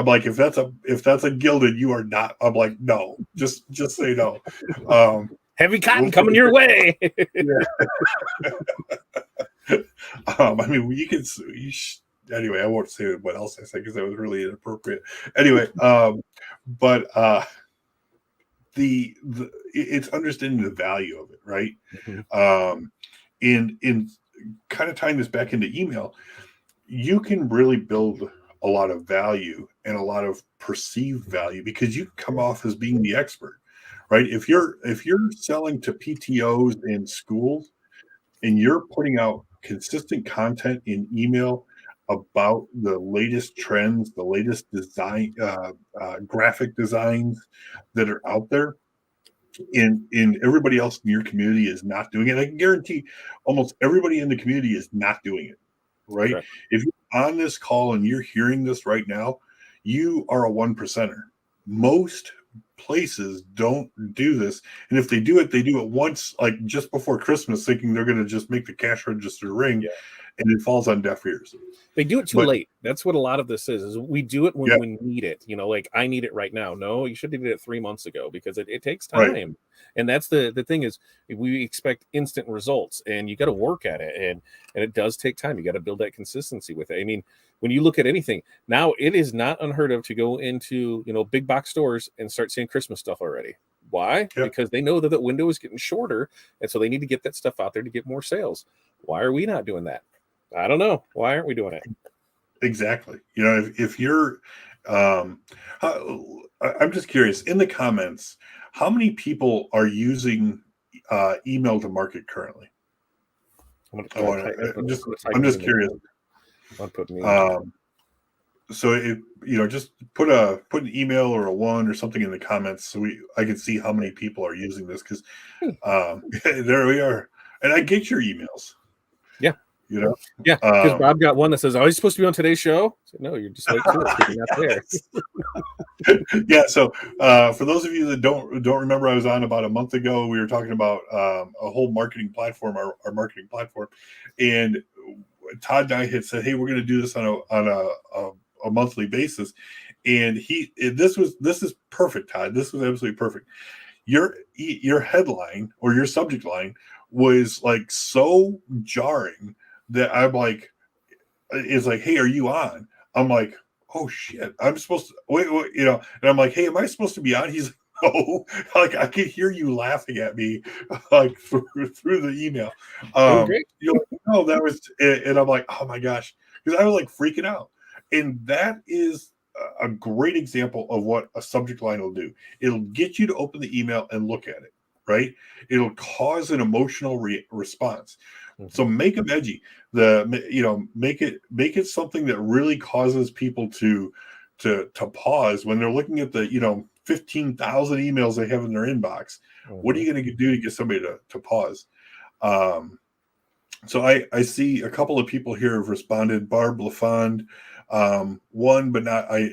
like, if that's a gilded, you are not. I'm like, no, just say no. Heavy cotton We'll coming your way. I mean, anyway, I won't say what else I said because that was really inappropriate. Anyway, but it's understanding the value of it, right? In kind of tying this back into email, you can really build a lot of value and a lot of perceived value because you come off as being the expert, right? If you're selling to PTOs and schools and you're putting out consistent content in email about the latest trends, the latest design, graphic designs that are out there, in everybody else in your community is not doing it. I can guarantee almost everybody in the community is not doing it, right? Correct. If you're on this call and you're hearing this right now, you are a 1%er. Most places don't do this, and if they do it once, like just before Christmas, thinking they're going to just make the cash register ring. Yeah. and it falls on deaf ears. They do it too But late. That's what a lot of this is we do it when yeah, we need it. Like I need it right now. No, you should have did it 3 months ago because it takes right. time. And that's the thing is we expect instant results and you got to work at it. And it does take time. You got to build that consistency with it. I mean, when you look at anything now, it is not unheard of to go into, big box stores and start seeing Christmas stuff already. Why? Yeah, Because they know that the window is getting shorter. And so they need to get that stuff out there to get more sales. Why are we not doing that? I don't know. Why aren't we doing it? exactly. If you're, um, I'm just curious. In the comments, how many people are using email to market currently? I want to I'm just curious. I'll put me. So just put an email or a one or something in the comments so I can see how many people are using this because there we are, and I get your emails. Yeah. Yeah, because Bob got one that says, "Oh, he's supposed to be on today's show." So, no, you're just waiting for it. You're not there. Yeah. So for those of you that don't remember, I was on about a month ago. We were talking about a whole marketing platform, our marketing platform, and Todd and I had said, "Hey, we're going to do this on a monthly basis," and this is perfect, Todd. This was absolutely perfect. Your headline or your subject line was like so jarring that I'm like, it's like, hey, are you on? I'm like, oh shit, I'm supposed to wait, and I'm like, hey, am I supposed to be on? He's like, no, like I could hear you laughing at me, like through the email. great. No, that was, and I'm like, oh my gosh, because I was like freaking out, and that is a great example of what a subject line will do. It'll get you to open the email and look at it, right? It'll cause an emotional response. Mm-hmm. So make them edgy. Make it something that really causes people to pause when they're looking at the 15,000 emails they have in their inbox. Mm-hmm. What are you going to do to get somebody to pause? So I see a couple of people here have responded. Barb LaFond, one, but not I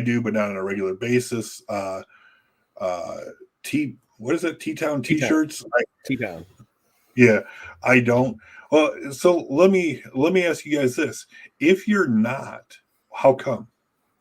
do, but not on a regular basis. What is it? T-Town T-shirts? T-Town. Yeah, I don't. Well, so let me ask you guys this: if you're not, how come?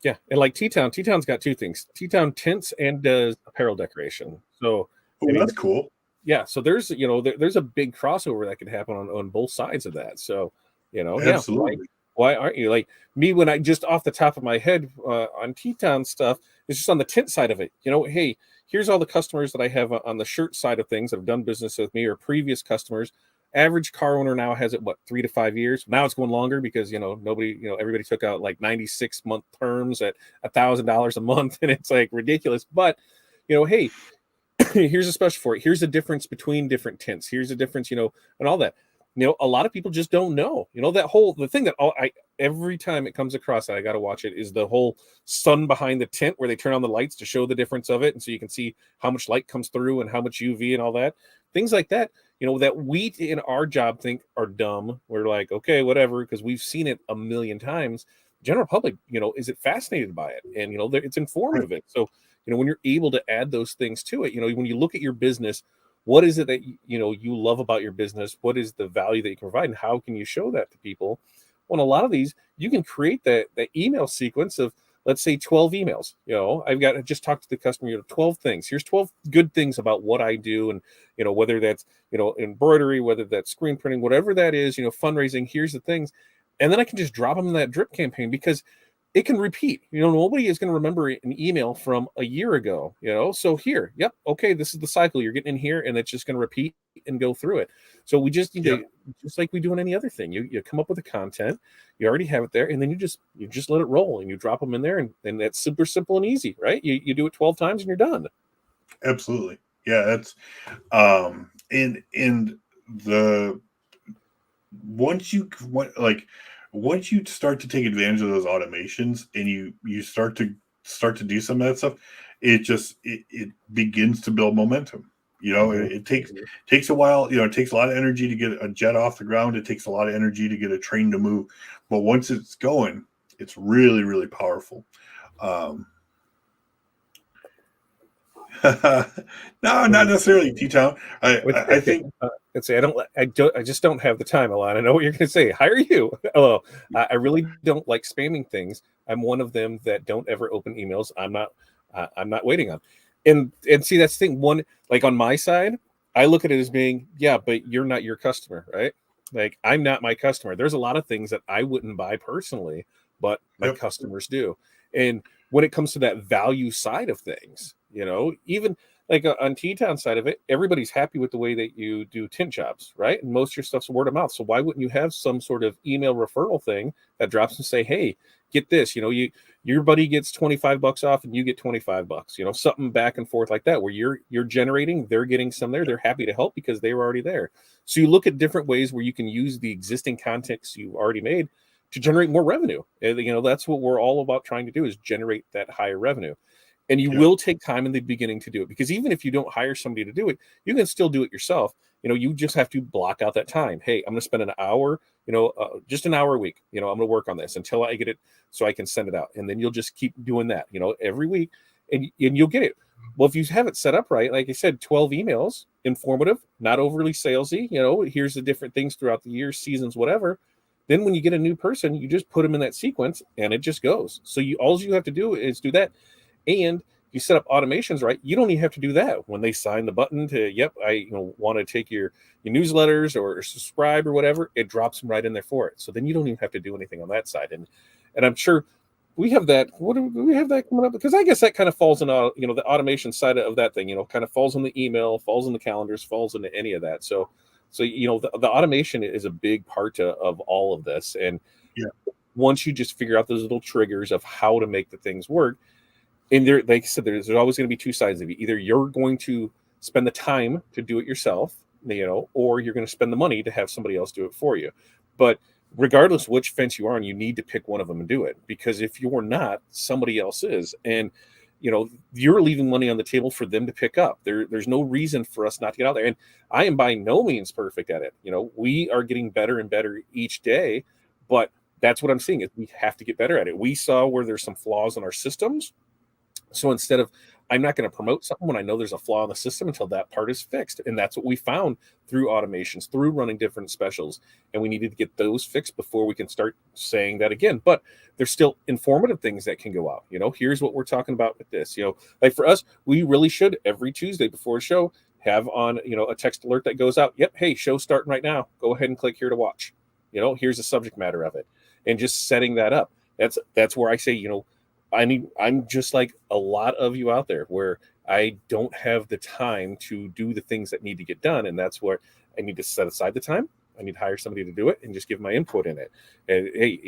Yeah, and like T-Town's got two things: T-Town tints and does apparel decoration. So that's cool. Yeah, so there's there's a big crossover that could happen on both sides of that. So absolutely. Yeah, why aren't you like me when I just off the top of my head on T-Town stuff? It's just on the tint side of it. Hey, here's all the customers that I have on the shirt side of things that have done business with me or previous customers. Average car owner now has it 3 to 5 years. Now it's going longer because everybody took out like 96-month terms at $1,000 a month, and it's like ridiculous. But hey, here's a special for it. Here's the difference between different tints. Here's the difference, and all that. A lot of people just don't know. The thing that every time it comes across that I got to watch it is the whole sun behind the tint where they turn on the lights to show the difference of it, and so you can see how much light comes through and how much UV and all that. Things like that, that we in our job think are dumb. We're like, okay, whatever, because we've seen it a million times. General public, is it fascinated by it, and it's informed of it. So when you're able to add those things to it, when you look at your business, what is it that you love about your business? What is the value that you can provide, and how can you show that to people? Well, a lot of these, you can create that email sequence of, let's say, 12 emails. I just talked to the customer, 12 things. Here's 12 good things about what I do, and whether that's embroidery, whether that's screen printing, whatever that is, fundraising. Here's the things, and then I can just drop them in that drip campaign because it can repeat. Nobody is going to remember an email from a year ago, so here, yep, okay, this is the cycle you're getting in here, and it's just going to repeat and go through it. So we just need to, just like we do in any other thing, you come up with the content, you already have it there, and then you just let it roll, and you drop them in there, and that's super simple and easy, right? You do it 12 times and you're done. Absolutely. Yeah, that's in the once you start to take advantage of those automations and you start to do some of that stuff, it begins to build momentum. It takes a while. It takes a lot of energy to get a jet off the ground. It takes a lot of energy to get a train to move, but once it's going, it's really, really powerful. No, not necessarily T-Town. I think Let's say I just don't have the time, Alon. I know what you're going to say. Hire you. Hello. I really don't like spamming things. I'm one of them that don't ever open emails. I'm not waiting on. And see, that's the thing. One, like on my side, I look at it as being, yeah, but you're not your customer, right? Like I'm not my customer. There's a lot of things that I wouldn't buy personally, but my yep, customers do. And when it comes to that value side of things, even like on T-Town side of it, everybody's happy with the way that you do tint jobs, right? And most of your stuff's word of mouth. So why wouldn't you have some sort of email referral thing that drops and say, hey, get this, your buddy gets $25 off and you get $25, something back and forth like that, where you're generating, they're getting some there, they're happy to help because they were already there. So you look at different ways where you can use the existing context you've already made to generate more revenue. And, that's what we're all about trying to do, is generate that higher revenue. And you yep, will take time in the beginning to do it, because even if you don't hire somebody to do it, you can still do it yourself. You just have to block out that time. Hey, I'm going to spend an hour, just an hour a week. I'm going to work on this until I get it so I can send it out. And then you'll just keep doing that, every week, and you'll get it. Well, if you have it set up right, like I said, 12 emails, informative, not overly salesy, here's the different things throughout the year, seasons, whatever. Then when you get a new person, you just put them in that sequence and it just goes. So all you have to do is do that. And you set up automations right, you don't even have to do that. When they sign the button to, yep, I want to take your newsletters or subscribe or whatever, it drops them right in there for it. So then you don't even have to do anything on that side. And I'm sure we have that. What do we have that coming up? Because I guess that kind of falls in, the automation side of that thing, kind of falls in the email, falls in the calendars, falls into any of that. So the automation is a big part of all of this. And yeah, once you just figure out those little triggers of how to make the things work, and there, like I said, there's always going to be two sides of it. Either you're going to spend the time to do it yourself, or you're going to spend the money to have somebody else do it for you. But regardless which fence you are on, you need to pick one of them and do it, because if you're not, somebody else is. And you're leaving money on the table for them to pick up. There's no reason for us not to get out there. And I am by no means perfect at it. We are getting better and better each day, but that's what I'm seeing, is we have to get better at it. We saw where there's some flaws in our systems, so instead of, I'm not going to promote something when I know there's a flaw in the system until that part is fixed. And that's what we found through automations, through running different specials. And we needed to get those fixed before we can start saying that again. But there's still informative things that can go out. Here's what we're talking about with this. Like for us, we really should every Tuesday before a show have on, a text alert that goes out. Yep. Hey, show's starting right now. Go ahead and click here to watch. Here's the subject matter of it. And just setting that up. That's where I say, I'm just like a lot of you out there, where I don't have the time to do the things that need to get done. And that's where I need to set aside the time. I need to hire somebody to do it and just give my input in it. And hey,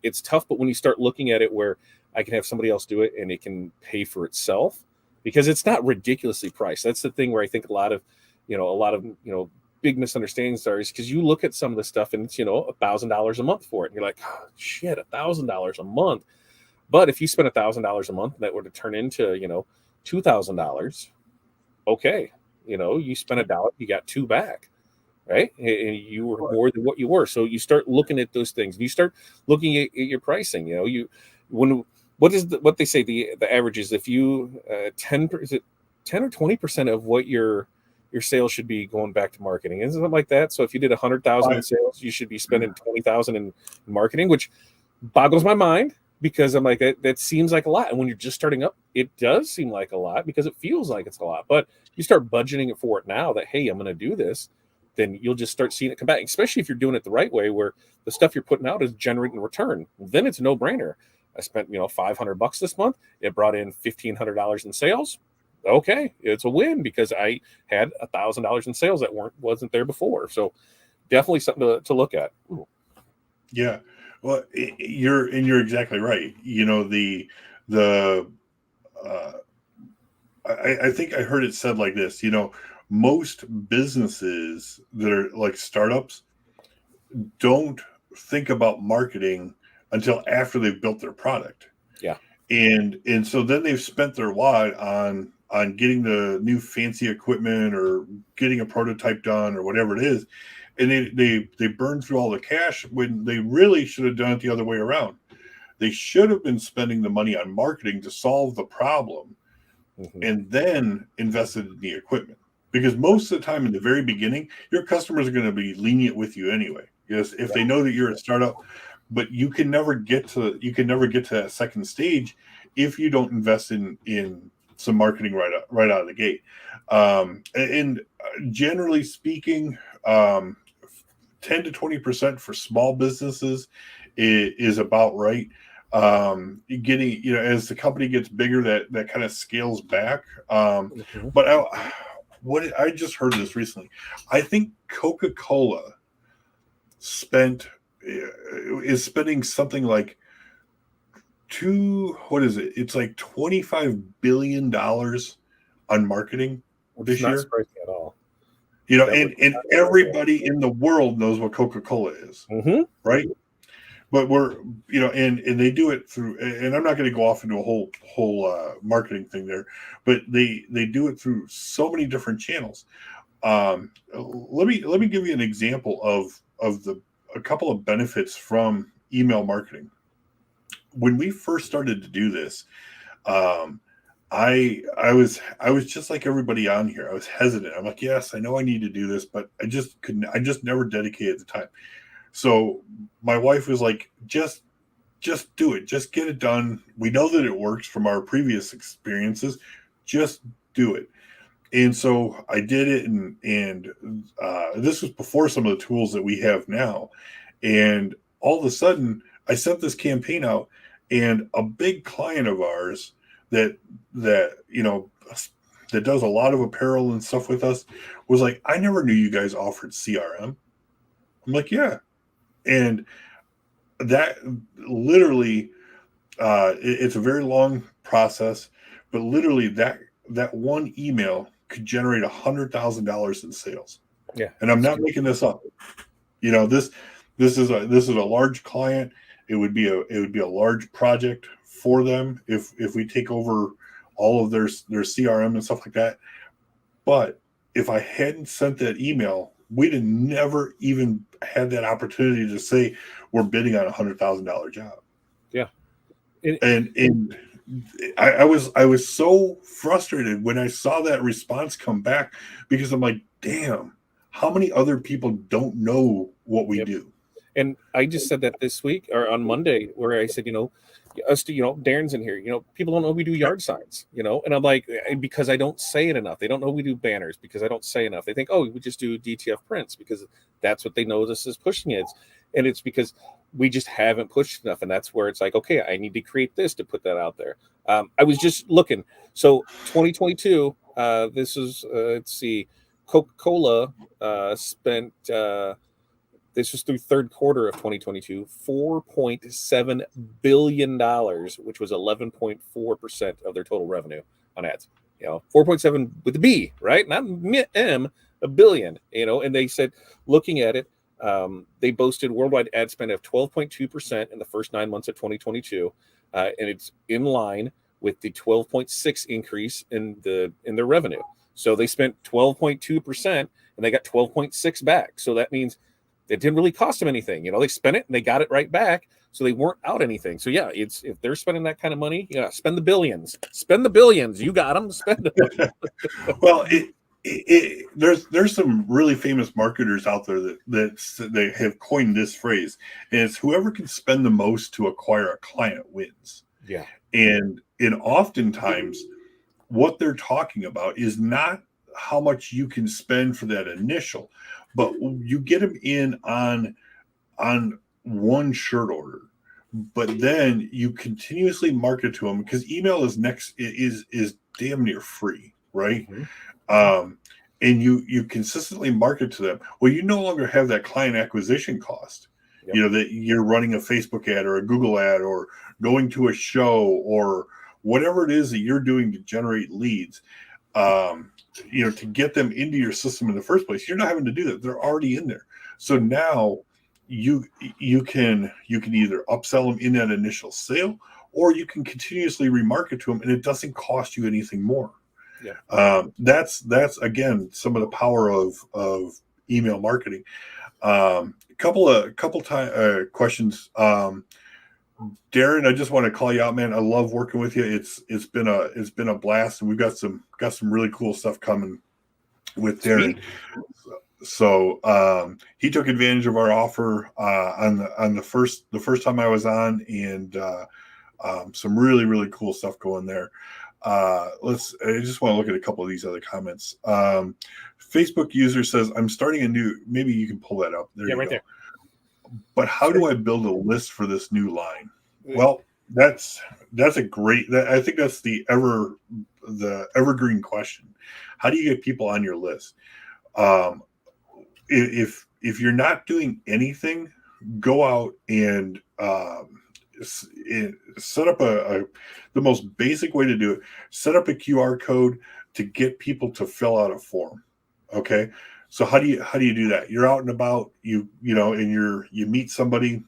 it's tough, but when you start looking at it where I can have somebody else do it and it can pay for itself, because it's not ridiculously priced. That's the thing where I think a lot of big misunderstandings are, is because you look at some of the stuff and it's, $1,000 a month for it. And you're like, oh, shit, $1,000 a month. But if you spend $1,000 a month, that were to turn into, $2,000. Okay. You spent $1, you got $2 back, right? And you were more than what you were. So you start looking at those things. You start looking at your pricing. What they say, the average is, if you 10 is it 10 or 20% of what your sales should be going back to marketing, and something like that. So if you did 100,000 in sales, you should be spending 20,000 in marketing, which boggles my mind, because I'm like, that seems like a lot. And when you're just starting up, it does seem like a lot, because it feels like it's a lot. But you start budgeting it for it now, that, hey, I'm going to do this, then you'll just start seeing it come back, especially if you're doing it the right way, where the stuff you're putting out is generating a return. Then it's a no-brainer. I spent, $500 this month. It brought in $1,500 in sales. Okay, it's a win, because I had $1,000 in sales that wasn't there before. So definitely something to look at. Ooh. yeah. Well, you're exactly right. The uh, I think I heard it said like this. Most businesses that are like startups don't think about marketing until after they've built their product. Yeah. And so then they've spent their wad on getting the new fancy equipment or getting a prototype done or whatever it is, and they burn through all the cash when they really should have done it the other way around. They should have been spending the money on marketing to solve the problem and then invested in the equipment. Because most of the time in the very beginning, your customers are going to be lenient with you anyway. Yes, if they know that you're a startup, but you can never get to that second stage if you don't invest in some marketing right out of the gate. And generally speaking, 10 to 20% for small businesses is about right. Getting, as the company gets bigger, that kind of scales back. But I just heard this recently. I think Coca-Cola is spending something like it's like $25 billion on marketing this year. Not surprising at all. And everybody in the world knows what Coca-Cola is, right? But and they do it through, and I'm not going to go off into a whole marketing thing there, but they do it through so many different channels. Let me give you an example of a couple of benefits from email marketing. When we first started to do this, I was just like everybody on here. I was hesitant. I'm like, yes, I know I need to do this, but I just couldn't. I just never dedicated the time. So my wife was like, just do it. Just get it done. We know that it works from our previous experiences. Just do it. And so I did it, and this was before some of the tools that we have now. And all of a sudden, I sent this campaign out, and a big client of ours that does a lot of apparel and stuff with us was like, I never knew you guys offered CRM. I'm like, yeah. And that literally, it's a very long process, but literally that one email could generate $100,000 in sales. Yeah. And I'm not making this up. This is a large client. It would be a large project for them if we take over all of their CRM and stuff like that. But if I hadn't sent that email, we'd have never even had that opportunity to say we're bidding on $100,000 job. Yeah. And I was so frustrated when I saw that response come back, because I'm like, damn, how many other people don't know what we do? And I just said that this week or on Monday, where I said, Darren's in here, people don't know we do yard signs, and I'm like, because I don't say it enough. They don't know we do banners because I don't say enough. They think, oh, we just do DTF prints because that's what they know this is pushing it. And it's because we just haven't pushed enough. And that's where it's like, okay, I need to create this to put that out there. I was just looking. So 2022, this is, let's see, Coca-Cola spent, this was through third quarter of 2022, $4.7 billion, which was 11.4% of their total revenue on ads. 4.7 with the B, right? Not M, a billion, and they said, looking at it, they boasted worldwide ad spend of 12.2% in the first 9 months of 2022. And it's in line with the 12.6 increase in their revenue. So they spent 12.2% and they got 12.6 back. So that means it didn't really cost them anything. They spent it and they got it right back. So they weren't out anything. So yeah, if they're spending that kind of money, spend the billions. Spend the billions. You got them. Spend them. Well, there's some really famous marketers out there that they have coined this phrase, and it's whoever can spend the most to acquire a client wins. Yeah. And oftentimes what they're talking about is not how much you can spend for that initial, but you get them in on one shirt order, but then you continuously market to them, because email is damn near free, right? And you consistently market to them. Well, you no longer have that client acquisition cost. Yep. That you're running a Facebook ad or a Google ad or going to a show or whatever it is that you're doing to generate leads. To get them into your system in the first place. You're not having to do that. They're already in there. So now you can either upsell them in that initial sale, or you can continuously remarket to them, and it doesn't cost you anything more. Yeah. That's again some of the power of email marketing. Couple questions. Darren, I just want to call you out, man. I love working with you. It's been a blast, and we've got some really cool stuff coming with Darren. Sweet. So he took advantage of our offer on the first time I was on, and some really cool stuff going there. I just want to look at a couple of these other comments. Facebook user says, I'm starting a new, maybe you can pull that up. There Yeah, you right go. there. But how do I build a list for this new line? Well, that's a great, I think that's the evergreen question. How do you get people on your list? If you're not doing anything, go out and set up the most basic way to do it. Set up a QR code to get people to fill out a form. Okay, so how do you do that? You're out and about, you know, and you meet somebody,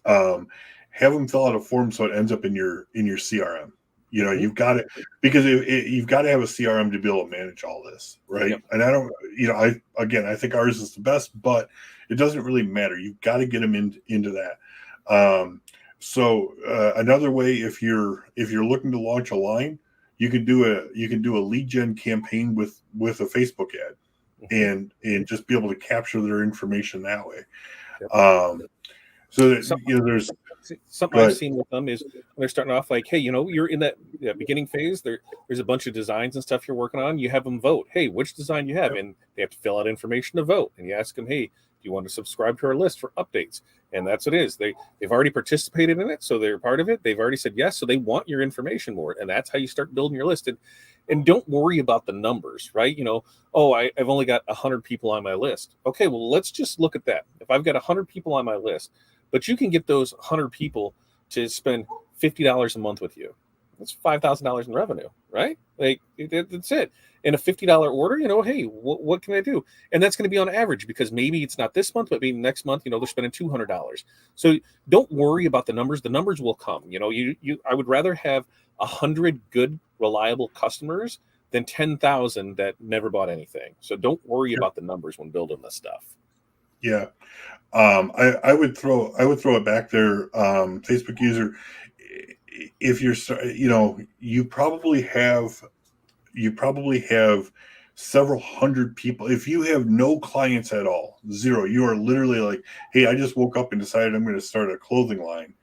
have them fill out a form so it ends up in your CRM. You know, you've got it, because you've got to have a CRM to be able to manage all this, right? Yep. And I don't, you know, I think ours is the best, but it doesn't really matter. You've got to get them into that. So another way, if you're looking to launch a line, you can do a lead gen campaign with a Facebook ad, and just be able to capture their information that way. Yep. So that, you know, there's something I've seen with them is when they're starting off, like, hey, you know, you're in that beginning phase. There's a bunch of designs and stuff you're working on. You have them vote. Hey, which design you have, and they have to fill out information to vote. And you ask them, hey, do you want to subscribe to our list for updates? And that's what it is. They've already participated in it, so they're part of it. They've already said yes, so they want your information more, and that's how you start building your list. And don't worry about the numbers, right? You know, oh, I've only got 100 people on my list. Okay, well, let's just look at that. If I've got 100 people on my list, but you can get those 100 people to spend $50 a month with you. That's $5,000 in revenue, right? Like, that's it. And a $50 order, you know, hey, what can I do? And that's going to be on average, because maybe it's not this month, but maybe next month, you know, they're spending $200. So don't worry about the numbers. The numbers will come. You know, I would rather have 100 good, reliable customers than 10,000 that never bought anything. So don't worry about the numbers when building this stuff. Yeah. I would throw it back there. Facebook user, if you're, you know, you probably have several hundred people. If you have no clients at all, zero, you are literally like, hey, I just woke up and decided I'm going to start a clothing line.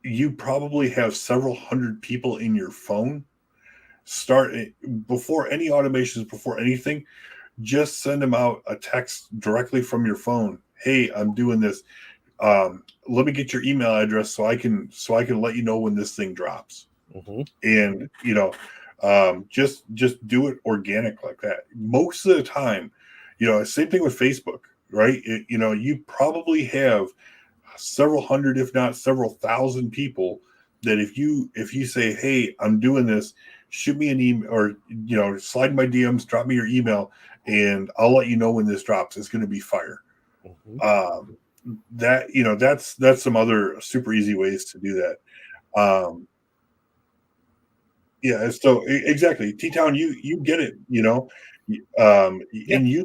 You probably have several hundred people in your phone. Start before any automations, before anything, just send them out a text directly from your phone. Hey, I'm doing this. Let me get your email address so I can let you know when this thing drops. And you know, just do it organic like that. Most of the time, you know, same thing with Facebook, right? You know, you probably have several hundred, if not several thousand people that if you say, hey, I'm doing this, shoot me an email, or, you know, slide my DMs, drop me your email, and I'll let you know when this drops. It's going to be fire. That, you know, that's some other super easy ways to do that. Yeah, so exactly, T-Town, you get it, you know. And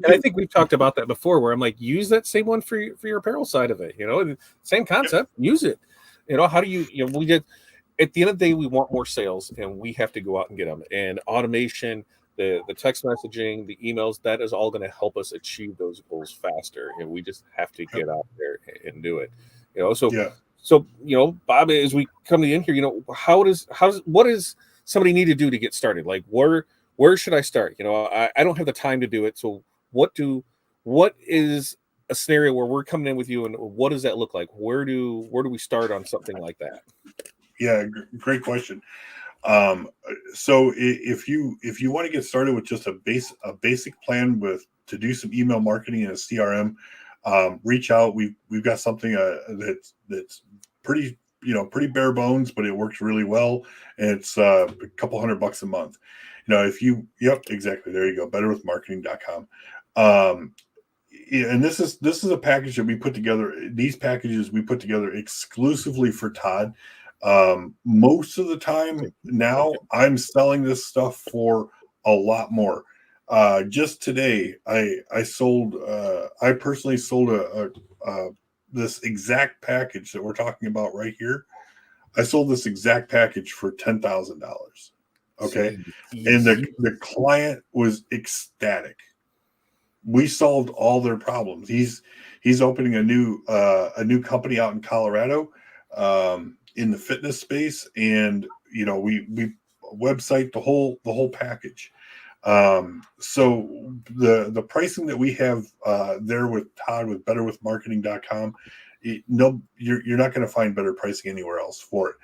I think we've talked about that before, where I'm like, use that same one for your apparel side of it. You know, same concept. Use it. You know, how do you know, we did, at the end of the day, we want more sales, and we have to go out and get them. And automation, the text messaging, the emails, that is all going to help us achieve those goals faster. And we just have to get out there and do it. You know, so you know, Bob, as we come to the end here, you know, what does somebody need to do to get started? Like, where should I start? You know, I don't have the time to do it. So what is a scenario where we're coming in with you, and what does that look like? Where do we start on something like that? Yeah, great question. So if you want to get started with just a basic plan to do some email marketing in a CRM, reach out. We've got something that's pretty, you know, pretty bare bones, but it works really well. And it's a couple $100 a month. You know, yep, exactly. There you go. Betterwithmarketing.com. And this is a package that we put together. These packages we put together exclusively for Todd. Most of the time now, I'm selling this stuff for a lot more. Just today, I personally sold a this exact package that we're talking about right here. I sold this exact package for $10,000. Okay. See, And you, the client was ecstatic. We solved all their problems. He's opening a new company out in Colorado, in the fitness space, and we website the whole package. So the pricing that we have there with Todd with betterwithmarketing.com, no, you're not going to find better pricing anywhere else for it.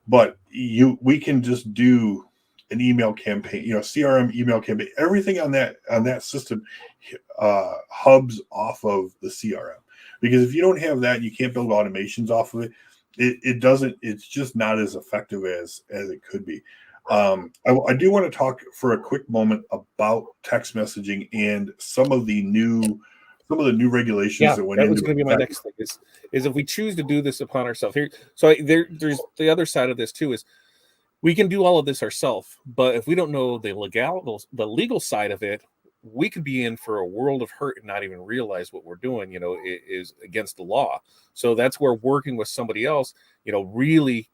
But we can just do an email campaign, CRM email campaign, everything on that system hubs off of the CRM. Because if you don't have that, you can't build automations off of it. It doesn't. It's just not as effective as it could be. I do want to talk for a quick moment about text messaging and some of the new regulations yeah, that went that was into going to be my effect. next thing. Is if we choose to do this upon ourselves here. So there's the other side of this too. Is we can do all of this ourselves, but if we don't know the legal side of it, we could be in for a world of hurt and not even realize what we're doing, is against the law. So that's where working with somebody else, really,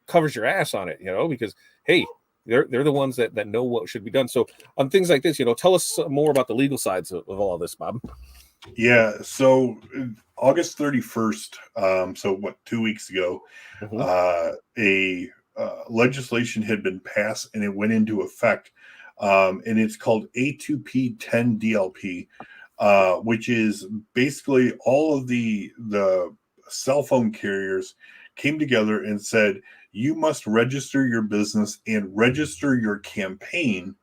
covers your ass on it, because hey, they're the ones that know what should be done. So on things like this, tell us more about the legal sides of all of this, Bob. Yeah. So August 31st, so what, 2 weeks ago, Mm-hmm. a legislation had been passed and it went into effect. And it's called A2P 10 DLP, which is basically all of the cell phone carriers came together and said, you must register your business and register your campaign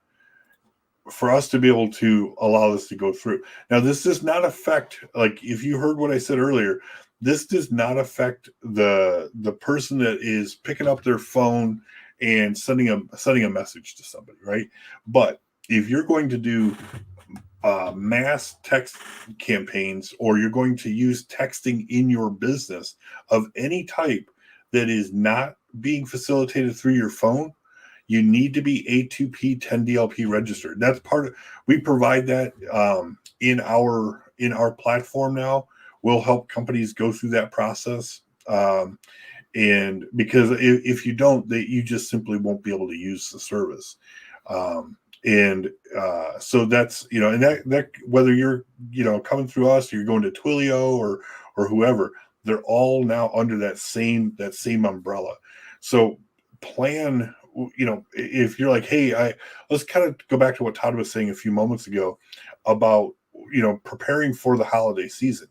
for us to be able to allow this to go through. Now, this does not affect, like, if you heard what I said earlier, this does not affect the person that is picking up their phone and sending a message to somebody, right? But if you're going to do mass text campaigns, or you're going to use texting in your business of any type that is not being facilitated through your phone, you need to be A2P 10DLP registered. That's part of, we provide that in our platform now. We'll help companies go through that process. And because if you don't, you just simply won't be able to use the service. And so that's, and that whether you're, coming through us, or you're going to Twilio or whoever, they're all now under that same umbrella. So plan, if you're like, hey, let's kind of go back to what Todd was saying a few moments ago about, preparing for the holiday season.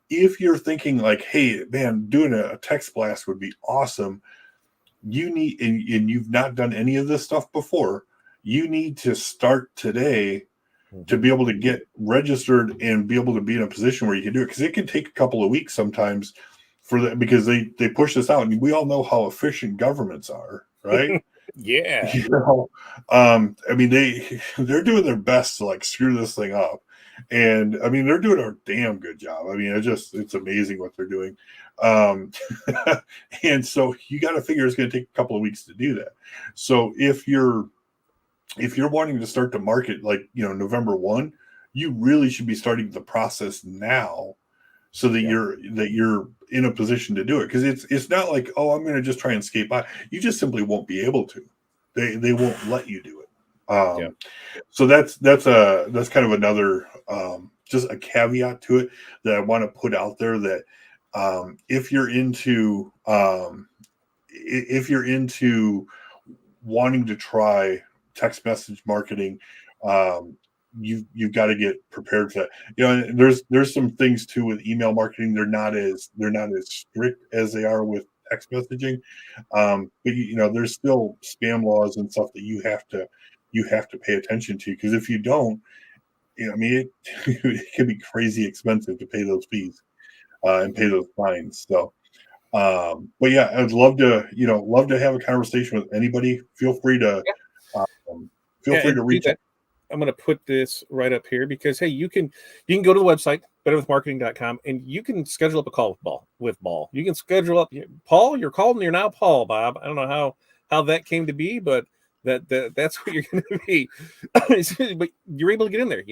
If you're thinking like, hey, man, doing a text blast would be awesome, you need, and you've not done any of this stuff before, you need to start today to be able to get registered and be able to be in a position where you can do it, because it can take a couple of weeks sometimes for that, because they push this out, and we all know how efficient governments are, right? Yeah. I mean, they're doing their best to like screw this thing up, and I mean, they're doing a damn good job. I mean, it's amazing what they're doing. um and so you got to figure it's going to take a couple of weeks to do that. So if you're wanting to start to market, like, November 1, you really should be starting the process now, so that Yeah. you're in a position to do it, because it's not like, oh, I'm going to just try and skate by. You just simply won't be able to. They won't let you do it. Yeah. So that's kind of another, just a caveat to it that I want to put out there, that if you're into wanting to try text message marketing, um, you've got to get prepared for that. And there's some things too with email marketing. They're not as strict as they are with text messaging, but there's still spam laws and stuff that you have to pay attention to, because if you don't, I mean, it can be crazy expensive to pay those fees and pay those fines. So but yeah, I'd love to have a conversation with anybody. Um, feel Yeah, free and to to do reach out. that, I'm going to put this right up here because hey, you can go to the website betterwithmarketing.com and you can schedule up a call with Ball. You can schedule up Paul. You're called and you're now Paul, Bob. I don't know how that came to be, but that's what you're going to be. But you're able to get in there.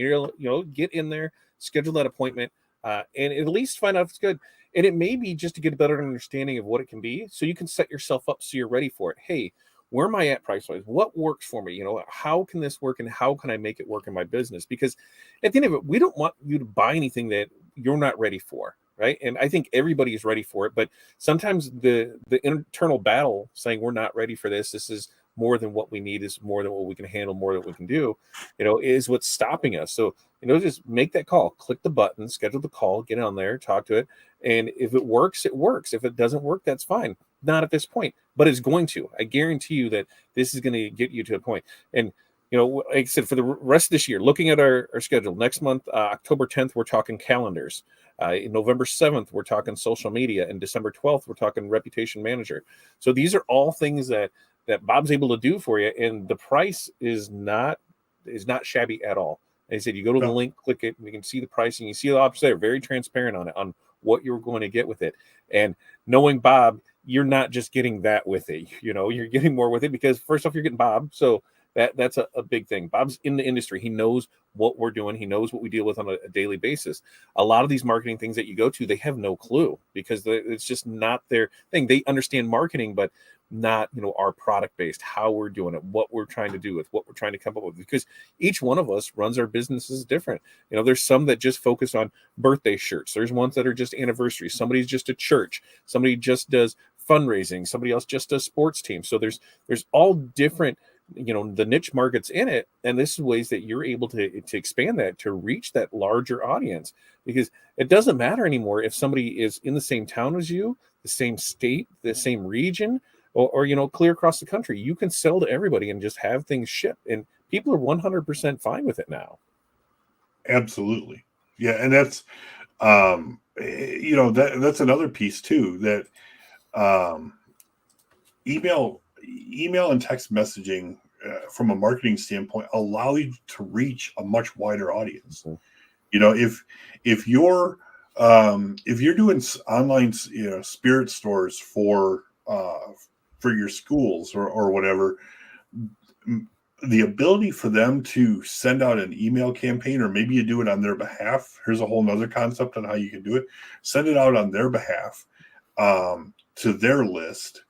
Get in there, schedule that appointment, and at least find out if it's good. And it may be just to get a better understanding of what it can be, so you can set yourself up so you're ready for it. Hey, where am I at price wise? What works for me? How can this work and how can I make it work in my business? Because at the end of it, we don't want you to buy anything that you're not ready for. Right. And I think everybody is ready for it. But sometimes the internal battle saying we're not ready for this, this is more than what we need, is more than what we can handle, more than what we can do, is what's stopping us. So, just make that call, click the button, schedule the call, get on there, talk to it. And if it works, it works. If it doesn't work, that's fine. Not at this point, but it's going to. I guarantee you that this is going to get you to a point. And, like I said, for the rest of this year, looking at our schedule, next month, October 10th, we're talking calendars. In November 7th, we're talking social media. And December 12th, we're talking reputation manager. So these are all things that Bob's able to do for you. And the price is not shabby at all. They said you go to the link, click it, and you can see the pricing. You see the options there, very transparent on it, on what you're going to get with it. And knowing Bob, you're not just getting that with it. You're getting more with it because first off, you're getting Bob. So that's a big thing. Bob's in the industry. He knows what we're doing. He knows what we deal with on a daily basis. A lot of these marketing things that you go to, they have no clue because it's just not their thing. They understand marketing, but not our product based, how we're doing it, what we're trying to do with, what we're trying to come up with, because each one of us runs our businesses different. There's some that just focus on birthday shirts, there's ones that are just anniversaries, somebody's just a church, somebody just does fundraising, somebody else just does sports teams. So there's all different the niche markets in it, and this is ways that you're able to expand that to reach that larger audience, because it doesn't matter anymore if somebody is in the same town as you, the same state, the same region, or clear across the country. You can sell to everybody and just have things ship, and people are 100% fine with it now. Absolutely. Yeah. And that's that's another piece too, that email and text messaging from a marketing standpoint allow you to reach a much wider audience. If you're doing online spirit stores for your schools or whatever, the ability for them to send out an email campaign, or maybe you do it on their behalf. Here's a whole nother concept on how you can do it. Send it out on their behalf to their list.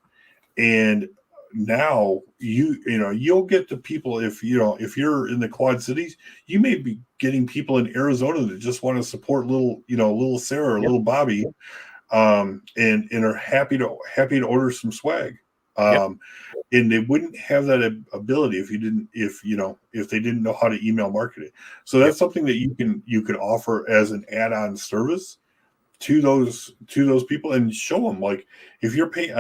And now you'll get the people, if you're in the Quad Cities, you may be getting people in Arizona that just want to support little Sarah or little Bobby, and are happy to order some swag. And they wouldn't have that ability if they didn't know how to email market it. So that's something that you could offer as an add-on service to those people, and show them, like, if you're paying,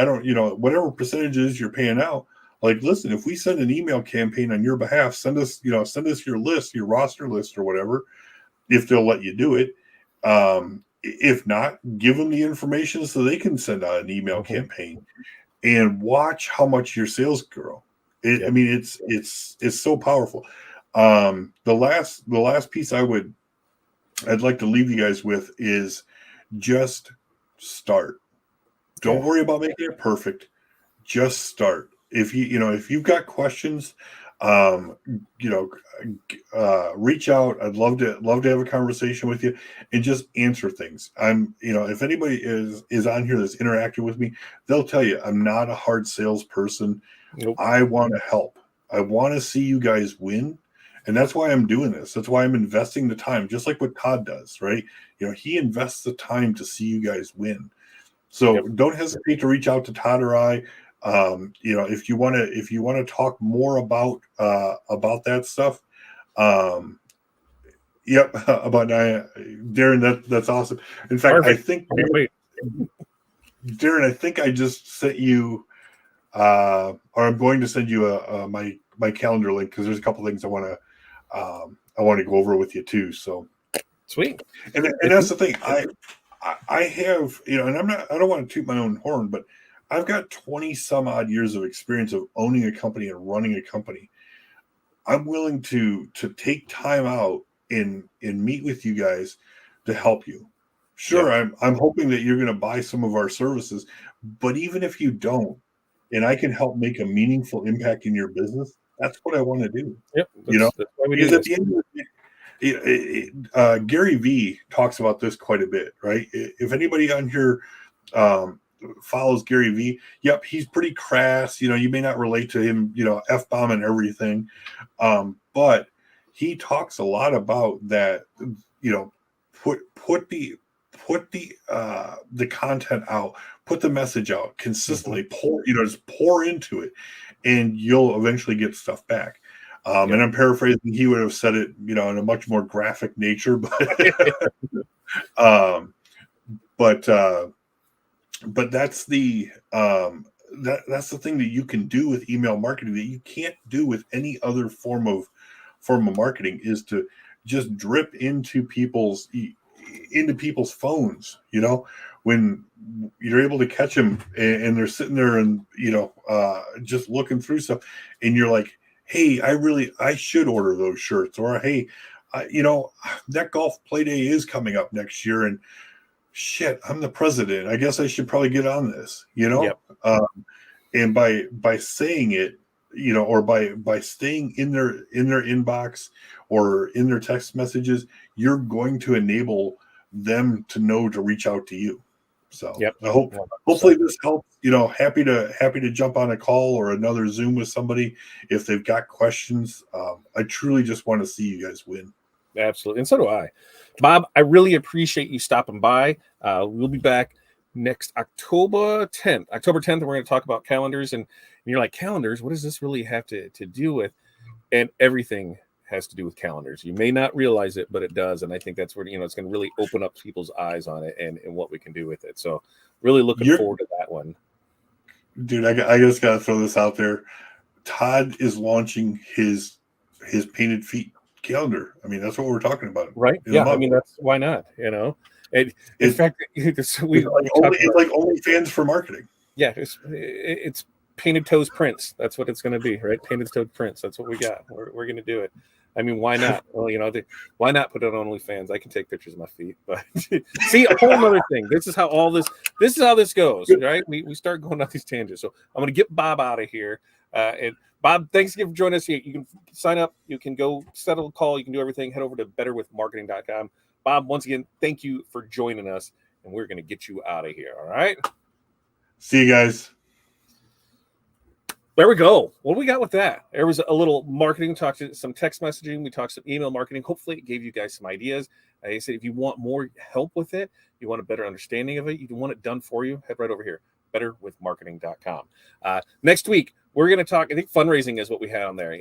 whatever percentages you're paying out, like, listen, if we send an email campaign on your behalf, send us your list, your roster list or whatever, if they'll let you do it. If not, give them the information so they can send out an email campaign, and watch how much your sales grow. I mean, it's so powerful. The last piece I'd like to leave you guys with is just start. Don't worry about making it perfect. Just start. If you've got questions, reach out. I'd love to have a conversation with you and just answer things. If anybody is on here that's interacting with me, they'll tell you I'm not a hard salesperson. Nope. I want to help. I want to see you guys win. And that's why I'm doing this. That's why I'm investing the time, just like what Todd does, right? He invests the time to see you guys win. So don't hesitate to reach out to Todd or I. If you want to talk more about that stuff. About Darren, that's awesome. In fact, perfect. I think Darren, I think I just sent you, or I'm going to send you my calendar link, because there's a couple things I want to go over with you too. So sweet. And that's the thing. I have, and I don't want to toot my own horn, but I've got 20 some odd years of experience of owning a company and running a company. I'm willing to take time out and meet with you guys to help you. Sure, I'm hoping that you're going to buy some of our services, but even if you don't, and I can help make a meaningful impact in your business, that's what I want to do. That's why we do this. Gary V talks about this quite a bit, right? If anybody on here follows Gary V, yep, he's pretty crass. You may not relate to him, F-bomb and everything. But he talks a lot about that, put the content out, put the message out consistently, just pour into it, and you'll eventually get stuff back. And I'm paraphrasing, he would have said it, in a much more graphic nature, but but that's the that's the thing that you can do with email marketing that you can't do with any other form of marketing, is to just drip into people's phones. When you're able to catch them and they're sitting there and just looking through stuff, and you're like, hey, I should order those shirts, or hey, that golf play day is coming up next year, and shit, I'm the president, I guess I should probably get on this. Yep. And by saying it, or by staying in their inbox or in their text messages, you're going to enable them to know to reach out to you. So yep. I hopefully this helps. Happy to jump on a call or another Zoom with somebody if they've got questions. I truly just want to see you guys win. Absolutely. And so do I. Bob, I really appreciate you stopping by. We'll be back next October 10th. October 10th, we're going to talk about calendars. And you're like, calendars? What does this really have to do with? And everything has to do with calendars. You may not realize it, but it does. And I think that's where, it's going to really open up people's eyes on it and what we can do with it. So really looking forward to that one. Dude, I just got to throw this out there. Todd is launching his painted feet calendar. I mean, that's what we're talking about. Right. Yeah. I mean, that's why not, in fact, it's like OnlyFans for marketing. Yeah. It's painted toes prints. That's what it's going to be, right? Painted toes prints. That's what we got. We're going to do it. I mean, why not? Well, why not put it on OnlyFans? I can take pictures of my feet, but see, a whole other thing. This is how this goes, right? We start going on these tangents. So I'm going to get Bob out of here. And Bob, thanks again for joining us here. You can sign up. You can go settle a call. You can do everything. Head over to betterwithmarketing.com. Bob, once again, thank you for joining us, and we're going to get you out of here. All right. See you guys. There we go. What do we got with that? There was a little marketing, talked to some text messaging. We talked some email marketing. Hopefully it gave you guys some ideas. Like I said, if you want more help with it, you want a better understanding of it, you want it done for you, head right over here, betterwithmarketing.com. Next week, we're going to talk, I think fundraising is what we had on there.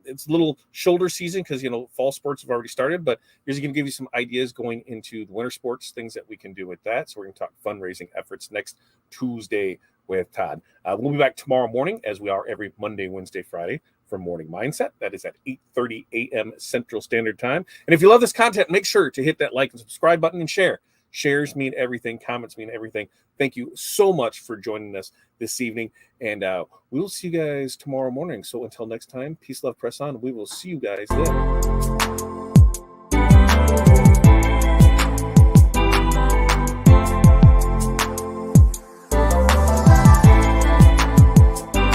It's a little shoulder season because, fall sports have already started, but here's going to give you some ideas going into the winter sports, things that we can do with that. So we're going to talk fundraising efforts next Tuesday with Todd. We'll be back tomorrow morning, as we are every Monday, Wednesday, Friday, for Morning Mindset. That is at 8:30 a.m. Central Standard Time. And if you love this content, make sure to hit that like and subscribe button and share. Shares mean everything. Comments mean everything. Thank you so much for joining us this evening. And we will see you guys tomorrow morning. So until next time, peace, love, press on. We will see you guys then.